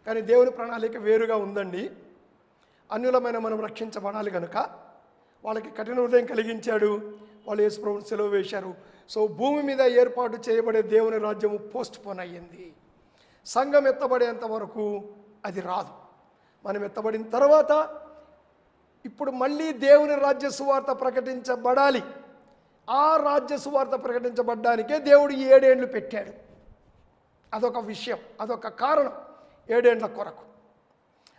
కానీ దేవుని ప్రణాళిక వేరుగా ఉందండి. అన్యులమైన మనం రక్షించబడాలి కనుక వాళ్ళకి కఠిన హృదయం కలిగించాడు, వాళ్ళు యేసుప్రభుని సిలువ వేశారు. సో భూమి మీద ఏర్పాటు చేయబడే దేవుని రాజ్యము పోస్ట్ పోన్ అయ్యింది. సంఘం ఎత్తబడేంత వరకు అది రాదు. మనం ఎత్తబడిన తర్వాత ఇప్పుడు మళ్ళీ దేవుని రాజ్య సువార్త ప్రకటించబడాలి. ఆ రాజ్య సువార్త ప్రకటించబడ్డానికే దేవుడు 7 ఏళ్ళు పెట్టాడు. అదొక విషయం, అదొక కారణం 7 ఏళ్ల కొరకు.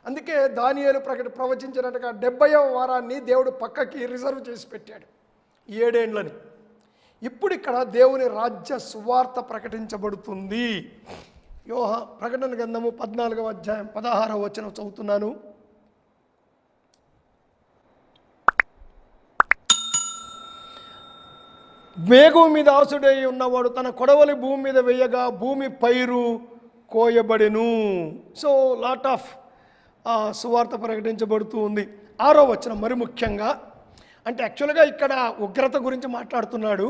అందుకే దానియేలు ప్రవచించినట్టుగా 70వ వారాన్ని దేవుడు పక్కకి రిజర్వ్ చేసి పెట్టాడు, 7 ఏళ్ళని. ఇప్పుడు ఇక్కడ దేవుని రాజ్య సువార్త ప్రకటించబడుతుంది. ప్రకటన గ్రంథము 14వ అధ్యాయం 16వ వచనం చదువుతున్నాను. మేఘం మీద ఆసుడై ఉన్నవాడు తన కొడవలి భూమి మీద వేయగా భూమి పైరు కోయబడెను. సో లాట్ ఆఫ్ సువార్త ప్రకటించబడుతూ ఉంది. 6వ వచనం మరి ముఖ్యంగా, అంటే యాక్చువల్గా ఇక్కడ ఉగ్రత గురించి మాట్లాడుతున్నాడు.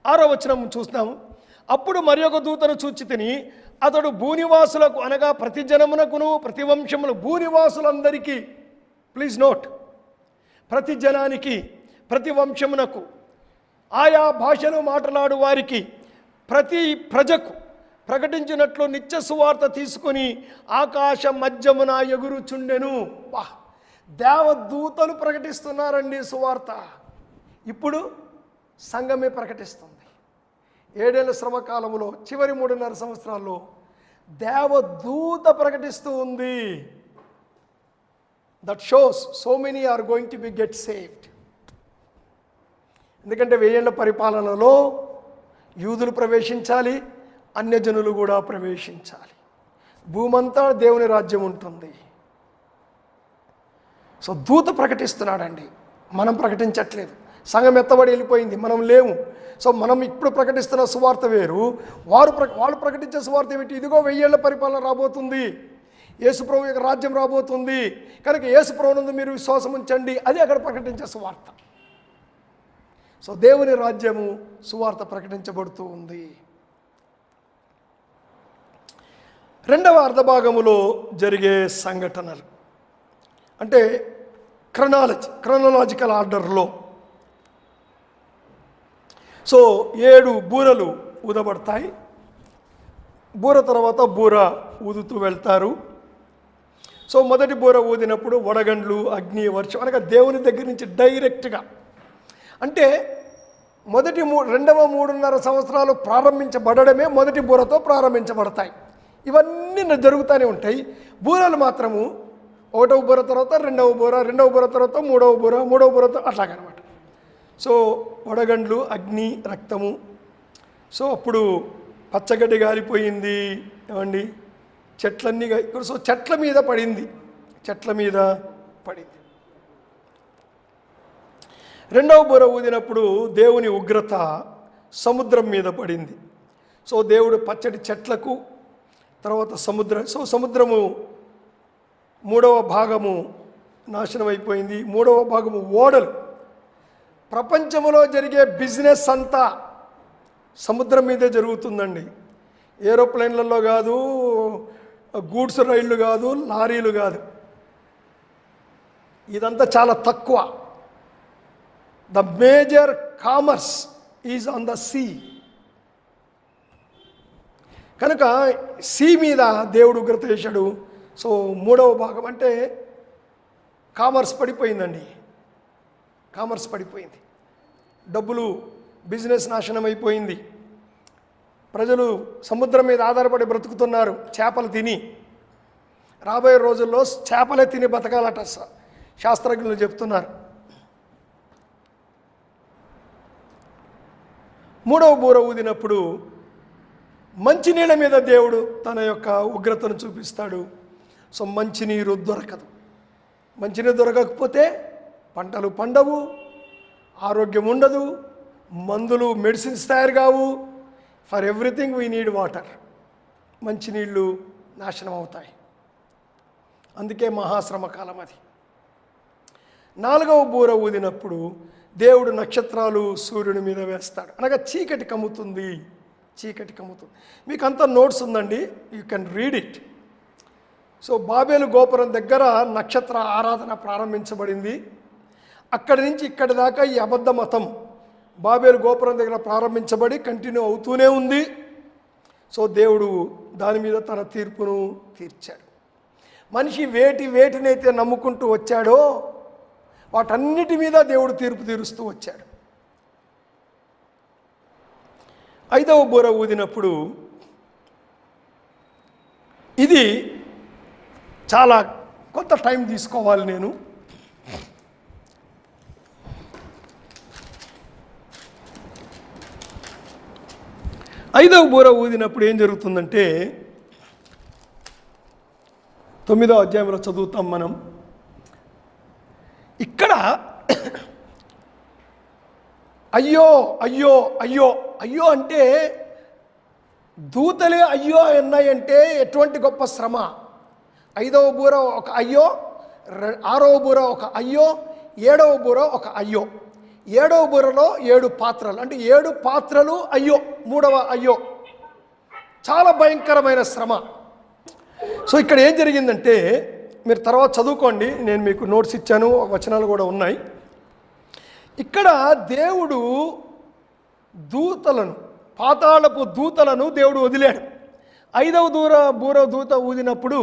6వ వచనం చూస్తాము. అప్పుడు మరి ఒక దూతను చూచి తిని, అతడు భూనివాసులకు అనగా ప్రతి జనమునకును ప్రతి వంశములు, భూనివాసులందరికీ, ప్లీజ్ నోట్, ప్రతి జనానికి ప్రతి వంశమునకు ఆయా భాషను మాట్లాడు వారికి ప్రతి ప్రజకు ప్రకటించినట్లు నిత్య సువార్త తీసుకొని ఆకాశ మధ్యమున ఎగురుచుండెను. దేవదూతలు ప్రకటిస్తున్నారండి సువార్త. ఇప్పుడు సంఘమే ప్రకటిస్తుంది. 7 ఏళ్ల శ్రమ కాలంలో చివరి 3.5 సంవత్సరాల్లో దేవదూత ప్రకటిస్తూ ఉంది. That shows so many are going to be get saved. ఎందుకంటే 1000 ఏళ్ల పరిపాలనలో యూదులు ప్రవేశించాలి, అన్యజనులు కూడా ప్రవేశించాలి. భూమంతా దేవుని రాజ్యం ఉంటుంది. సో దూత ప్రకటిస్తున్నాడండి, మనం ప్రకటించట్లేదు. సంఘం ఎత్తబడి వెళ్ళిపోయింది, మనం లేము. సో మనం ఇప్పుడు ప్రకటిస్తున్న సువార్త వేరు, వాళ్ళు ప్రకటించే సువార్త ఏమిటి? ఇదిగో 1000 ఏళ్ల పరిపాలన రాబోతుంది, యేసుప్రభు యొక్క రాజ్యం రాబోతుంది, కనుక యేసుప్రభునందు మీరు విశ్వాసం ఉంచండి, అది అక్కడ ప్రకటించే సువార్త. సో దేవుని రాజ్యము సువార్త ప్రకటించబడుతూ ఉంది. రెండవ అర్ధభాగములో జరిగే సంఘటనలు అంటే క్రొనాలజికల్ ఆర్డర్లో. సో 7 బూరలు ఊదబడతాయి. బూర తర్వాత బూర ఊదుతూ వెళ్తారు. సో మొదటి బూర ఊదినప్పుడు వడగండ్లు, అగ్ని, వర్షం అనగా దేవుని దగ్గర నుంచి డైరెక్ట్గా, అంటే మొదటి 2వ 3.5 సంవత్సరాలు ప్రారంభించబడమే మొదటి బూరతో ప్రారంభించబడతాయి. ఇవన్నీ జరుగుతూనే ఉంటాయి. బూరలు మాత్రము 1వ బూర తర్వాత 2వ బూర, 2వ బూర తర్వాత 3వ బూర, 3వ బూర అట్లాగనమాట. సో వడగండ్లు, అగ్ని, రక్తము. సో అప్పుడు పచ్చగడ్డి గాలిపోయింది ఏమండి, చెట్లన్నీ. సో చెట్ల మీద పడింది. 2వ బూర ఊదినప్పుడు దేవుని ఉగ్రత సముద్రం మీద పడింది. సో దేవుడు పచ్చడి చెట్లకు, తర్వాత సముద్రము 3వ భాగము నాశనం అయిపోయింది. 3వ భాగము ఓడలు. ప్రపంచంలో జరిగే బిజినెస్ అంతా సముద్రం మీదే జరుగుతుందండి. ఏరోప్లేన్లలో కాదు, గూడ్స్ రైళ్ళు కాదు, లారీలు కాదు. ఇదంతా చాలా తక్కువ. The major commerce is on the sea. కనుక సీ మీద దేవుడు ఉగ్రత చేశాడు. సో 3వ భాగం అంటే కామర్స్ పడిపోయిందండి. కామర్స్ పడిపోయింది, డబ్బులు, బిజినెస్ నాశనం అయిపోయింది. ప్రజలు సముద్రం మీద ఆధారపడి బ్రతుకుతున్నారు, చేపలు తిని. రాబోయే రోజుల్లో చేపలే తిని బతకాలట శాస్త్రజ్ఞులు చెప్తున్నారు. 3వ బూర ఊదినప్పుడు మంచినీళ్ళ మీద దేవుడు తన యొక్క ఉగ్రతను చూపిస్తాడు. సో మంచినీరు దొరకదు. మంచినీరు దొరకకపోతే పంటలు పండవు, ఆరోగ్యం ఉండదు, మందులు, మెడిసిన్స్ తయారు కావు. For everything we need water. మంచినీళ్ళు నాశనం అవుతాయి. అందుకే మహాశ్రమ కాలం అది. 4వ బూర ఊదినప్పుడు దేవుడు నక్షత్రాలు సూర్యుని మీద వేస్తాడు, అనగా చీకటి కమ్ముతుంది. మీకు అంతా నోట్స్ ఉందండి, you can read it. So Babel గోపురం దగ్గర నక్షత్ర ఆరాధన ప్రారంభించబడింది. అక్కడి నుంచి ఇక్కడి దాకా ఈ అబద్ధ మతం బాబేలు గోపురం దగ్గర ప్రారంభించబడి కంటిన్యూ అవుతూనే ఉంది. సో దేవుడు దాని మీద తన తీర్పును తీర్చాడు. మనిషి వేటినైతే నమ్ముకుంటూ వచ్చాడో వాటన్నిటి మీద దేవుడు తీర్పు తీరుస్తూ వచ్చాడు. 5వ బూర ఊదినప్పుడు ఇది చాలా కొంత టైం తీసుకోవాలి నేను. ఐదవ బూర ఊదినప్పుడు ఏం జరుగుతుందంటే 9వ అధ్యాయంలో చదువుతాం మనం. ఇక్కడ అయ్యో అయ్యో అయ్యో అయ్యో అంటే దూతలే అయ్యో అన్నాయంటే ఎటువంటి గొప్ప శ్రమ. 5వ బూర ఒక అయ్యో, 6వ బూర ఒక అయ్యో, 7వ బూర ఒక అయ్యో. 7వ బూరలో 7 పాత్రలు, అంటే 7 పాత్రలు అయ్యో. 3వ అయ్యో. చాలా భయంకరమైన శ్రమ. సో ఇక్కడ ఏం జరిగిందంటే మీరు తర్వాత చదువుకోండి, నేను మీకు నోట్స్ ఇచ్చాను, వచనాలు కూడా ఉన్నాయి. ఇక్కడ దేవుడు దూతలను, పాతాళపు దూతలను దేవుడు వదిలాడు. 5వ బూర దూత ఊదినప్పుడు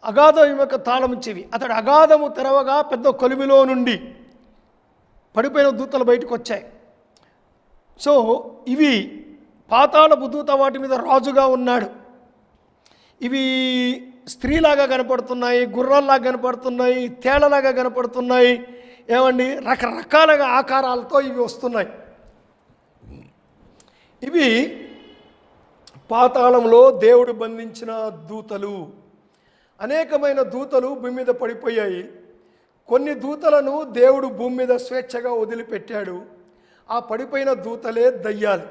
అగాధం యొక్క తాళము చెవి. అతడు అగాధము తెరవగా పెద్ద కొలిమిలో నుండి పడిపోయిన దూతలు బయటకు వచ్చాయి. సో ఇవి పాతాళపు దూత వాటి మీద రాజుగా ఉన్నాడు. ఇవి స్త్రీలాగా కనపడుతున్నాయి, గుర్రాల్లాగా కనపడుతున్నాయి, తేళ్లలాగా కనపడుతున్నాయి. ఏమండి, రకరకాలుగా ఆకారాలతో ఇవి వస్తున్నాయి. ఇవి పాతాళంలో దేవుడు బంధించిన దూతలు. అనేకమైన దూతలు భూమి మీద పడిపోయాయి. కొన్ని దూతలను దేవుడు భూమి మీద స్వేచ్ఛగా వదిలిపెట్టాడు. ఆ పడిపోయిన దూతలే దయ్యాలు.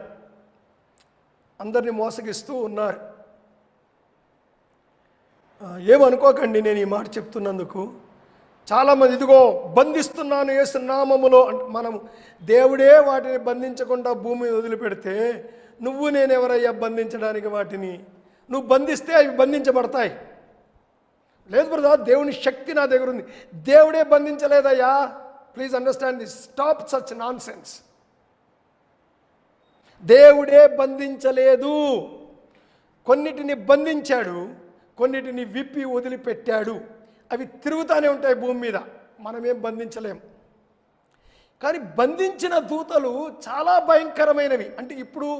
అందరినీ మోసగిస్తూ ఉన్నారు. ఏమనుకోకండి నేను ఈ మాట చెప్తున్నందుకు. చాలామంది ఇదిగో బంధిస్తున్నాను యేసు నామములో అంటే మనం దేవుడే వాటిని బంధించకుండా భూమి మీద వదిలిపెడితే నువ్వు నేనెవరయ్యా బంధించడానికి వాటిని? నువ్వు బంధిస్తే అవి బంధించబడతాయి. లేదు బ్రదర్, దేవుని శక్తి నా దగ్గర ఉంది. దేవుడే బంధించలేదయ్యా. Please understand this. Stop such nonsense. దేవుడే బంధించలేదు. కొన్నిటిని బంధించాడు, కొన్నిటిని విప్పి వదిలిపెట్టాడు. అవి తిరుగుతూనే ఉంటాయి భూమి మీద, మనమేం బంధించలేం. కానీ బంధించిన దూతలు చాలా భయంకరమైనవి. అంటే ఇప్పుడు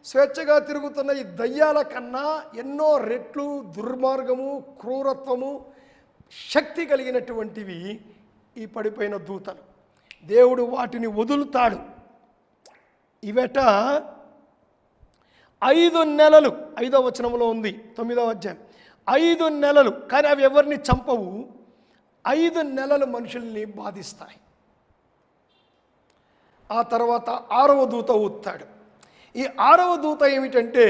స్వేచ్ఛగా తిరుగుతున్న ఈ దయ్యాల కన్నా ఎన్నో రెట్లు దుర్మార్గము, క్రూరత్వము, శక్తి కలిగినటువంటివి ఈ పడిపోయిన దూతలు. దేవుడు వాటిని వదులుతాడు. ఇవట 5 నెలలు, 5వ వచనంలో ఉంది 9వ అధ్యాయం. 5 నెలలు, కానీ అవి ఎవరిని చంపవు. 5 నెలలు మనుషుల్ని బాధిస్తాయి. ఆ తర్వాత 6వ దూత ఊతాడు. ఈ 6వ దూత ఏమిటంటే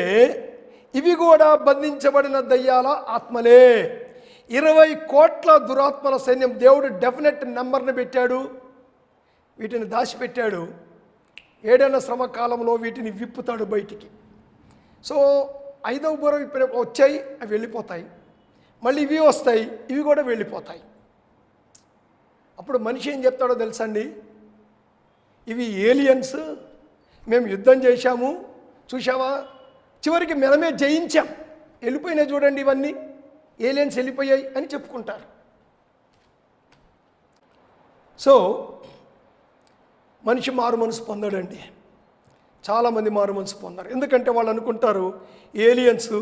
ఇవి కూడా బంధించబడిన దయ్యాల ఆత్మలే. 20 కోట్ల దురాత్మల సైన్యం. దేవుడు డెఫినెట్ నెంబర్ని పెట్టాడు, వీటిని దాచిపెట్టాడు. 7వ శ్రమ కాలంలో వీటిని విప్పుతాడు బయటికి. సో 5వ బుర్ర వచ్చాయి, అవి వెళ్ళిపోతాయి. మళ్ళీ ఇవి వస్తాయి, ఇవి కూడా వెళ్ళిపోతాయి. అప్పుడు మనిషి ఏం చెప్తాడో తెలుసండి, ఇవి ఏలియన్స్, మేము యుద్ధం చేశాము, చూసావా, చివరికి మనమే జయించాం, వెళ్ళిపోయినాయి చూడండి, ఇవన్నీ ఏలియన్స్ వెళ్ళిపోయాయి అని చెప్పుకుంటారు. సో మనిషి మారు మనసు పొందడండి. చాలామంది మారు మనసు పొందారు. ఎందుకంటే వాళ్ళు అనుకుంటారు ఏలియన్స్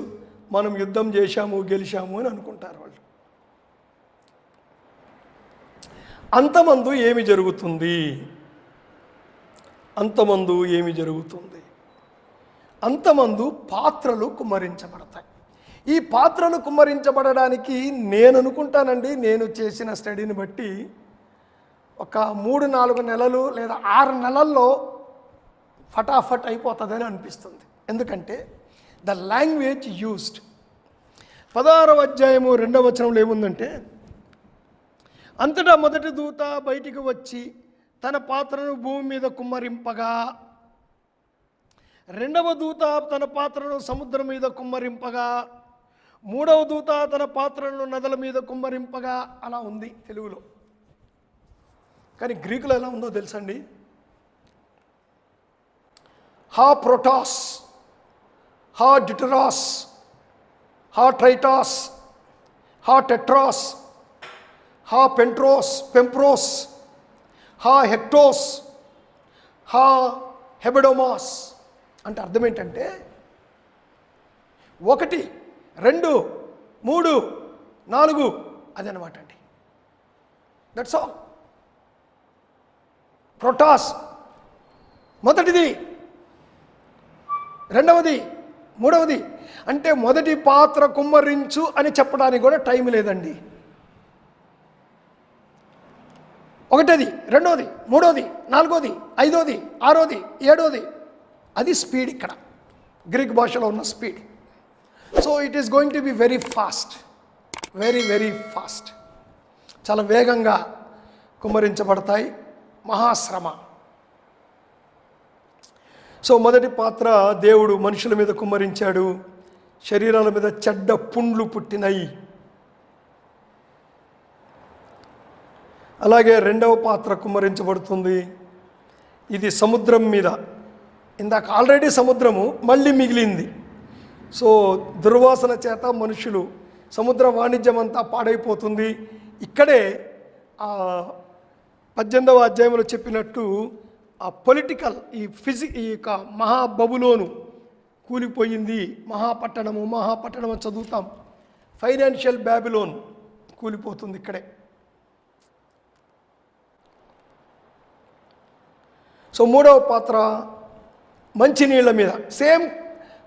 మనం యుద్ధం చేశాము, గెలిచాము అని అనుకుంటారు వాళ్ళు. అంతమందు ఏమి జరుగుతుంది? అంతమందు ఏమి జరుగుతుంది? అంతమందు పాత్రలు కుమ్మరించబడతాయి. ఈ పాత్రలు కుమ్మరించబడడానికి నేను అనుకుంటానండి, నేను చేసిన స్టడీని బట్టి ఒక 3-4 నెలలు లేదా 6 నెలల్లో ఫటాఫట్ అయిపోతుందని అనిపిస్తుంది. ఎందుకంటే ద లాంగ్వేజ్ యూస్డ్. 16వ అధ్యాయము 2వ వచనంలో ఏముందంటే, అంతటా మొదటి దూత బయటికి వచ్చి తన పాత్రను భూమి మీద కుమ్మరింపగా, 2వ దూత తన పాత్రను సముద్రం మీద కుమ్మరింపగా, 3వ దూత తన పాత్రను నదుల మీద కుమ్మరింపగా. అలా ఉంది తెలుగులో. కానీ గ్రీకులో ఎలా ఉందో తెలుసండి. హా ప్రోటాస్, హా డిటరాస్, హా ట్రైటాస్, హా టెట్రాస్, హా పెంప్రోస్, హా హెక్టోస్, హా హెబెడోమాస్. అంటే అర్థం ఏంటంటే 1, 2, 3, 4 అదనమాట అండి. That's all. ప్రోటాస్ మొదటిది, 2వది, 3వది. అంటే మొదటి పాత్ర కుమ్మరించు అని చెప్పడానికి కూడా టైం లేదండి. 1ది, 2వది, 3వది, 4వది, 5వది, 6వది, 7వది. అది స్పీడ్ ఇక్కడ గ్రీక్ భాషలో ఉన్న speed. So it is going to be very fast, very very fast. చాలా వేగంగా కుమ్మరించబడతాయి. మహాశ్రమ. సో మొదటి పాత్ర దేవుడు మనుషుల మీద కుమ్మరించాడు. శరీరాల మీద చెడ్డ పుండ్లు పుట్టినాయి. అలాగే 2వ పాత్ర కుమ్మరించబడుతుంది. ఇది సముద్రం మీద. ఇందాక ఆల్రెడీ సముద్రము మళ్ళీ మిగిలింది. సో దుర్వాసన చేత మనుషులు సముద్ర వాణిజ్యం అంతా పాడైపోతుంది. ఇక్కడే 18వ అధ్యాయంలో చెప్పినట్టు ఆ పొలిటికల్ ఈ యొక్క మహాబబులోను కూలిపోయింది. మహాపట్టణము చదువుతాం. ఫైనాన్షియల్ బ్యాబిలోన్ కూలిపోతుంది ఇక్కడే. సో 3వ పాత్ర మంచినీళ్ళ మీద. సేమ్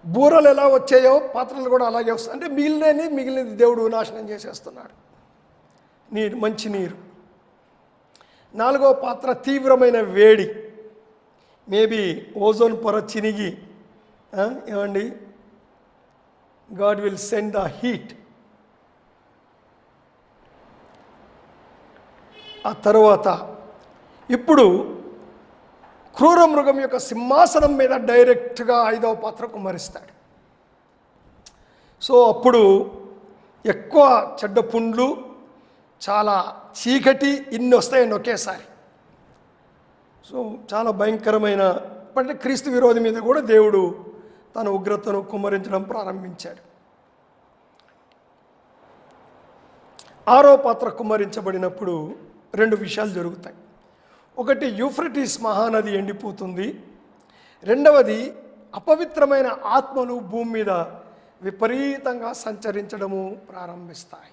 బూరలు ఎలా వచ్చాయో పాత్రలు కూడా అలాగే వస్తాయి. అంటే మిగిలినది దేవుడు నాశనం చేసేస్తున్నాడు. మంచినీరు. 4వ పాత్ర తీవ్రమైన వేడి. మేబీ ఓజోన్ పొర చినిగి ఏమండి God will send the heat. ఆ తర్వాత ఇప్పుడు క్రూర మృగం యొక్క సింహాసనం మీద డైరెక్ట్గా 5వ పాత్ర కుమ్మరిస్తాడు. సో అప్పుడు ఎక్కువ చెడ్డ పుండ్లు, చాలా చీకటి, ఇన్ని వస్తాయండి ఒకేసారి. సో చాలా భయంకరమైన, అంటే క్రీస్తు విరోధి మీద కూడా దేవుడు తన ఉగ్రతను కుమ్మరించడం ప్రారంభించాడు. 6వ పాత్ర కుమ్మరించబడినప్పుడు 2 విషయాలు జరుగుతాయి. ఒకటి, యూఫ్రటీస్ మహానది ఎండిపోతుంది. రెండవది, అపవిత్రమైన ఆత్మలు భూమి మీద విపరీతంగా సంచరించడము ప్రారంభిస్తాయి.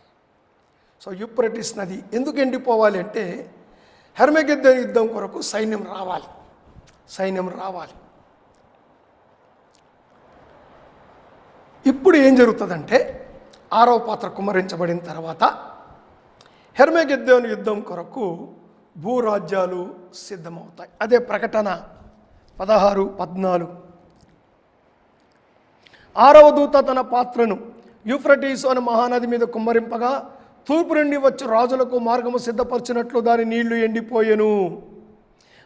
సో యూఫ్రటీస్ నది ఎందుకు ఎండిపోవాలి అంటే హెర్మగెద్దోను యుద్ధం కొరకు సైన్యం రావాలి. ఇప్పుడు ఏం జరుగుతుందంటే 6వ పాత్ర కుమ్మరించబడిన తర్వాత హెర్మగెద్దోను యుద్ధం కొరకు భూరాజ్యాలు సిద్ధమవుతాయి. అదే ప్రకటన 16:14. 6వ దూత తన పాత్రను యూఫ్రటీస్ అనే మహానది మీద కుమ్మరింపగా తూర్పు నుండి వచ్చి రాజులకు మార్గము సిద్ధపరిచినట్లు దాని నీళ్లు ఎండిపోయెను.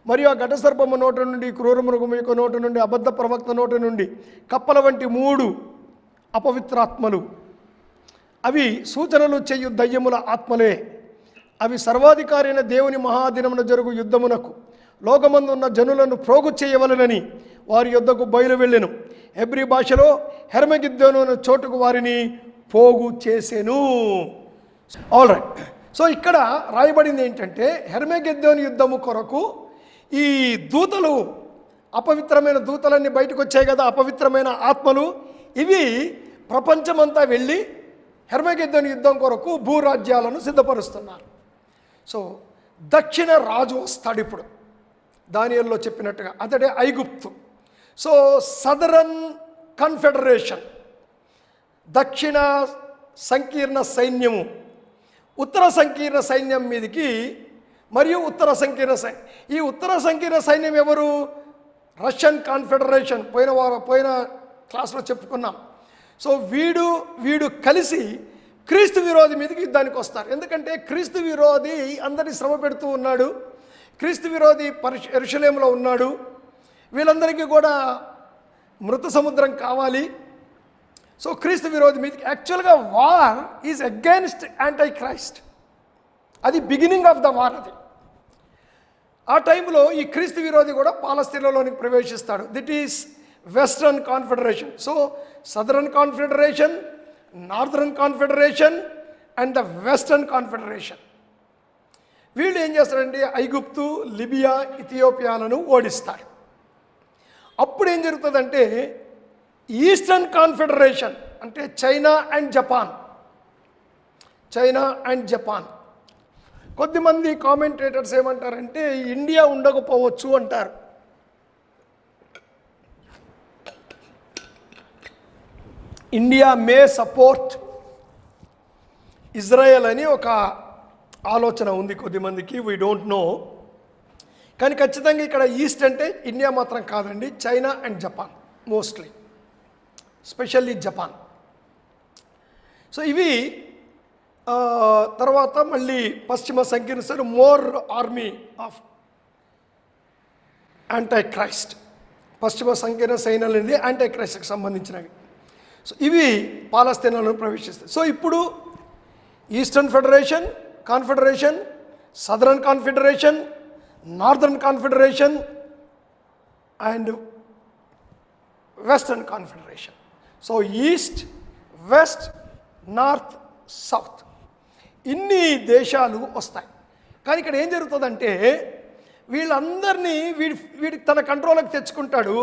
మరియు ఆ ఘటసర్పము నోట నుండి, క్రూర మృగము యొక్క నోట నుండి, అబద్ధ ప్రవక్త నోట నుండి కప్పల వంటి 3 అపవిత్రాత్మలు, అవి సూచనలు చేయు దయ్యముల ఆత్మలే, అవి సర్వాధికారి అయిన దేవుని మహాదినమున జరుగు యుద్ధమునకు లోకమందు ఉన్న జనులను ప్రోగు చేయవలనని వారి యొద్దకు బయలు వెళ్ళెను. హెబ్రీ భాషలో హెర్మగిద్దోను అనే చోటుకు వారిని పోగు చేసెను. All right. సో ఇక్కడ రాయబడింది ఏంటంటే హెర్మగిద్దోను యుద్ధము కొరకు ఈ దూతలు, అపవిత్రమైన దూతలన్నీ బయటకు వచ్చాయి కదా, అపవిత్రమైన ఆత్మలు, ఇవి ప్రపంచమంతా వెళ్ళి హెర్మగిద్దోను యుద్ధం కొరకు భూరాజ్యాలను సిద్ధపరుస్తున్నారు. సో దక్షిణ రాజు వస్తాడు ఇప్పుడు, దానియేలులో చెప్పినట్టుగా, అతడే ఐగుప్తు. సో సదరన్ కన్ఫెడరేషన్, దక్షిణ సంకీర్ణ సైన్యము ఉత్తర సంకీర్ణ సైన్యం మీదికి, మరియు ఈ ఉత్తర సంకీర్ణ సైన్యం ఎవరు? Russian confederation. పోయిన క్లాస్లో చెప్పుకున్నాం. సో వీడు కలిసి క్రీస్తు విరోధి మీదకి యుద్ధానికి వస్తారు. ఎందుకంటే క్రీస్తు విరోధి అందరినీ శ్రమ పెడుతూ ఉన్నాడు. క్రీస్తు విరోధి యెరూషలేములో ఉన్నాడు. వీళ్ళందరికీ కూడా మృత సముద్రం కావాలి. సో క్రీస్తు విరోధి మీదకి, యాక్చువల్గా war is against antichrist. అది బిగినింగ్ ఆఫ్ ద వార్. అది ఆ టైంలో ఈ క్రీస్తు విరోధి కూడా పాలస్తీనాలోనికి ప్రవేశిస్తాడు. That is western confederation. So southern confederation, northern confederation and the western confederation. వీళ్ళు ఏం చేస్తారంటే ఐగుప్తు, లిబియా, ఇథియోపియాలను ఓడిస్తారు. అప్పుడు ఏం జరుగుతుందంటే ఈస్టర్న్ కాన్ఫెడరేషన్, అంటే చైనా అండ్ జపాన్. కొద్దిమంది కామెంటేటర్స్ ఏమంటారంటే ఇండియా ఉండకపోవచ్చు అంటారు. ఇండియా మే సపోర్ట్ ఇజ్రాయెల్ అని ఒక ఆలోచన ఉంది కొద్దిమందికి, వీ డోంట్ నో. కానీ ఖచ్చితంగా ఇక్కడ ఈస్ట్ అంటే ఇండియా మాత్రం కాదండి, China and Japan mostly, specially Japan. So ఇవి తర్వాత మళ్ళీ పశ్చిమ సంకీర్ణ more army of anti Christ, పశ్చిమ సంకీర్ణ సైన్యాలు అనేది యాంటై క్రైస్ట్కి సంబంధించినవి. సో ఇవి పాలస్తీనాలో ప్రవేశిస్తాయి. సో ఇప్పుడు eastern confederation, southern confederation, northern confederation and western confederation. So east, west, north south, ఇన్ని దేశాలు వస్తాయి. కానీ ఇక్కడ ఏం జరుగుతుందంటే వీళ్ళందరినీ వీడి తన కంట్రోల్కి తెచ్చుకుంటాడు.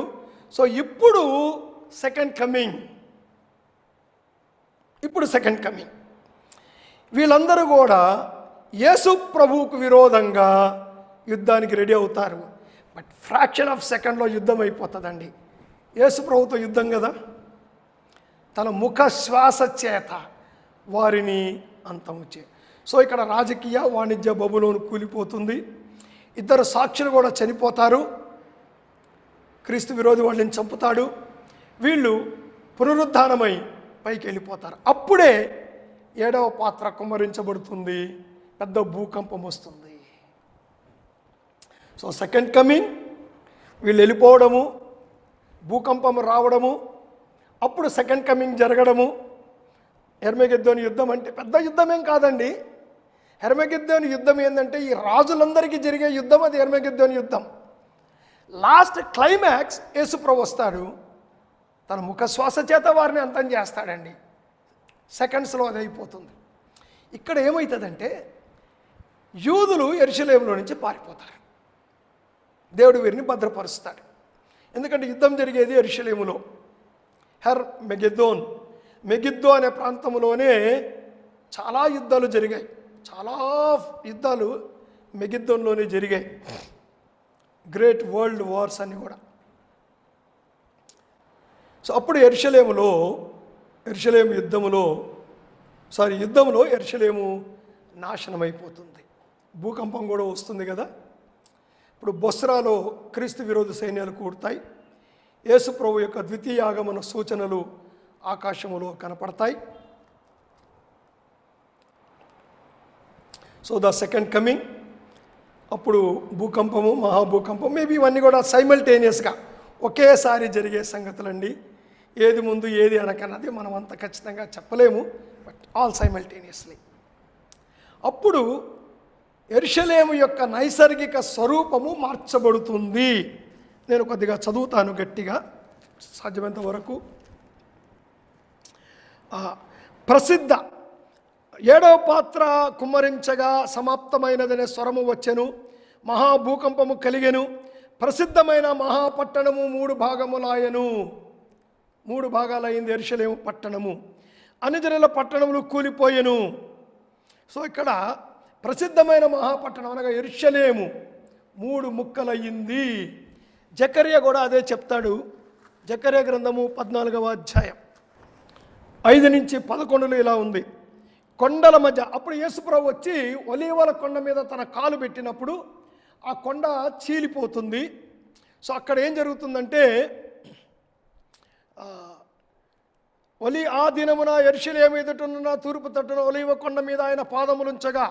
సో ఇప్పుడు సెకండ్ కమింగ్, వీళ్ళందరూ కూడా యేసు ప్రభువుకు విరోధంగా యుద్ధానికి రెడీ అవుతారు. బట్ ఫ్రాక్షన్ ఆఫ్ సెకండ్లో యుద్ధం అయిపోతుందండి. యేసు ప్రభుతో యుద్ధం కదా, తన ముఖ శ్వాస చేత వారిని అంతము చే. సో ఇక్కడ రాజకీయ వాణిజ్య బబులోను కూలిపోతుంది. 2 సాక్షులు కూడా చనిపోతారు. క్రీస్తు విరోధి వాళ్ళని చంపుతాడు. వీళ్ళు పునరుద్ధానమై పైకి వెళ్ళిపోతారు. అప్పుడే 7వ పాత్ర కుమ్మరించబడుతుంది, పెద్ద భూకంపం వస్తుంది. సో సెకండ్ కమింగ్, వీళ్ళు వెళ్ళిపోవడము, భూకంపం రావడము, అప్పుడు సెకండ్ కమింగ్ జరగడము. హెర్మగెద్దోని యుద్ధం అంటే పెద్ద యుద్ధమేం కాదండి. హెర్మగెద్దోని యుద్ధం ఏంటంటే ఈ రాజులందరికీ జరిగే యుద్ధం, అది హెర్మగెద్దోని యుద్ధం. లాస్ట్ క్లైమాక్స్ యేసుప్రభు వస్తాడు, తన ముఖ శ్వాస చేత వారిని అంతం చేస్తాడండి. సెకండ్స్లో అది అయిపోతుంది. ఇక్కడ ఏమవుతుందంటే యూదులు యెరూషలేములో నుంచి పారిపోతారు. దేవుడు వీరిని భద్రపరుస్తాడు. ఎందుకంటే యుద్ధం జరిగేది యెరూషలేములో, మెగిద్దో అనే ప్రాంతంలోనే చాలా యుద్ధాలు జరిగాయి. చాలా యుద్ధాలు మెగిద్దోన్లోనే జరిగాయి. గ్రేట్ వరల్డ్ వార్స్ అన్నీ కూడా. సో అప్పుడు యెరూషలేములో యెరూషలేము నాశనమైపోతుంది. భూకంపం కూడా వస్తుంది కదా. ఇప్పుడు బొస్రాలో క్రీస్తు విరోధి సైన్యాలు కూడతాయి. యేసు ప్రభు యొక్క ద్వితీయ ఆగమన సూచనలు ఆకాశములో కనపడతాయి. సో ద సెకండ్ కమింగ్, అప్పుడు భూకంపము, మహాభూకంపం, మేబీ ఇవన్నీ కూడా సైమల్టేనియస్గా ఒకేసారి జరిగే సంగతులండి. ఏది ముందు ఏది వెనకన్నది మనం అంత ఖచ్చితంగా చెప్పలేము, బట్ ఆల్ సైమల్టేనియస్లీ. అప్పుడు యెరూషలేము యొక్క నైసర్గిక స్వరూపము మార్చబడుతుంది. నేను కొద్దిగా చదువుతాను గట్టిగా సాధ్యమైనంత వరకు. ప్రసిద్ధ 7వ పాత్ర కుమ్మరించగా సమాప్తమైనదనే స్వరము వచ్చెను, మహాభూకంపము కలిగెను, ప్రసిద్ధమైన మహాపట్టణము 3 భాగములాయను. 3 భాగాలైంది యెరూషలేము పట్టణము. అన్యజనుల పట్టణములు కూలిపోయెను. సో ఇక్కడ ప్రసిద్ధమైన మహాపట్టణం అనగా యెరూషలేము 3 ముక్కలయ్యింది. జకర్యా కూడా అదే చెప్తాడు. జకర్యా గ్రంథము 14వ అధ్యాయం 5 నుంచి 11 ఇలా ఉంది. కొండల మధ్య, అప్పుడు యేసుప్రభు వచ్చి ఒలీవల కొండ మీద తన కాలు పెట్టినప్పుడు ఆ కొండ చీలిపోతుంది. సో అక్కడ ఏం జరుగుతుందంటే ఆ దినమున యెరూషలేము ఎదుటనున్న తూర్పు తట్టున ఒలీవ కొండ మీద ఆయన పాదములుంచగా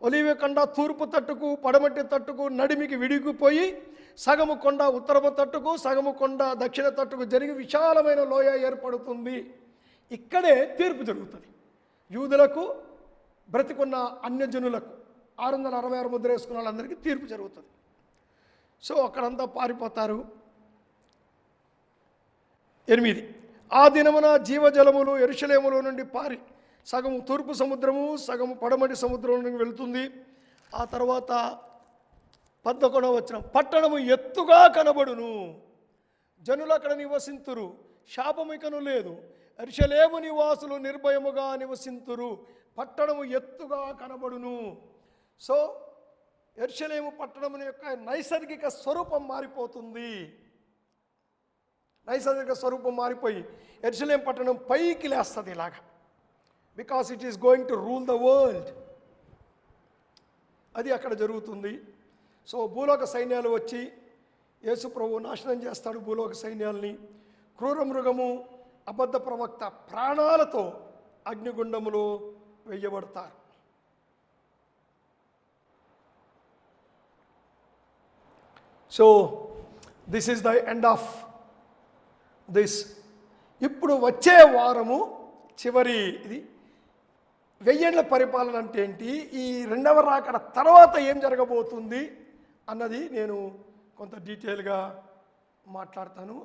ఒలీవ కొండ తూర్పు తట్టుకు పడమటి తట్టుకు నడిమికి విడిగిపోయి సగము కొండ ఉత్తరపు తట్టుకు సగము కొండ దక్షిణ తట్టుకు జరిగి విశాలమైన లోయ ఏర్పడుతుంది. ఇక్కడే తీర్పు జరుగుతుంది. యూదులకు, బ్రతికున్న అన్యజనులకు, 666 ముద్ర వేసుకున్న వాళ్ళందరికీ తీర్పు జరుగుతుంది. సో అక్కడంతా పారిపోతారు. 8, ఆ దినమున జీవజలములు యెరూషలేములో నుండి పారి సగము తూర్పు సముద్రము సగము పడమటి సముద్రం నుండి వెళుతుంది. ఆ తర్వాత 11వ వచనం, పట్టణము ఎత్తుగా కనబడును, జనులు అక్కడ నివసింతురు, శాపమికను లేదు, యెరూషలేము నివాసులు నిర్భయముగా నివసింతురు, పట్టణము ఎత్తుగా కనబడును. సో యెరూషలేము పట్టణము యొక్క నైసర్గిక స్వరూపం మారిపోతుంది. నైసర్గిక స్వరూపం మారిపోయి యెరూషలేము పట్టణం పైకి లేస్తుంది ఇలాగా, because it is going to rule the world. అది అక్కడ జరుగుతుంది. సో భూలోక సైన్యాలు వచ్చి యేసు ప్రభు నాశనం చేస్తాడు భూలోక సైన్యాల్ని. క్రూర మృగము, అబద్ధ ప్రవక్త ప్రాణాలతో అగ్నిగుండములో వెయ్యబడతారు. So this is the end of this. ఇప్పుడు వచ్చే వారము చివరి ఇది 1000 ఏళ్ల పరిపాలన అంటే ఏంటి, ఈ 2వ రాకడ తర్వాత ఏం జరగబోతుంది అన్నది నేను కొంత డీటెయిల్గా మాట్లాడతాను.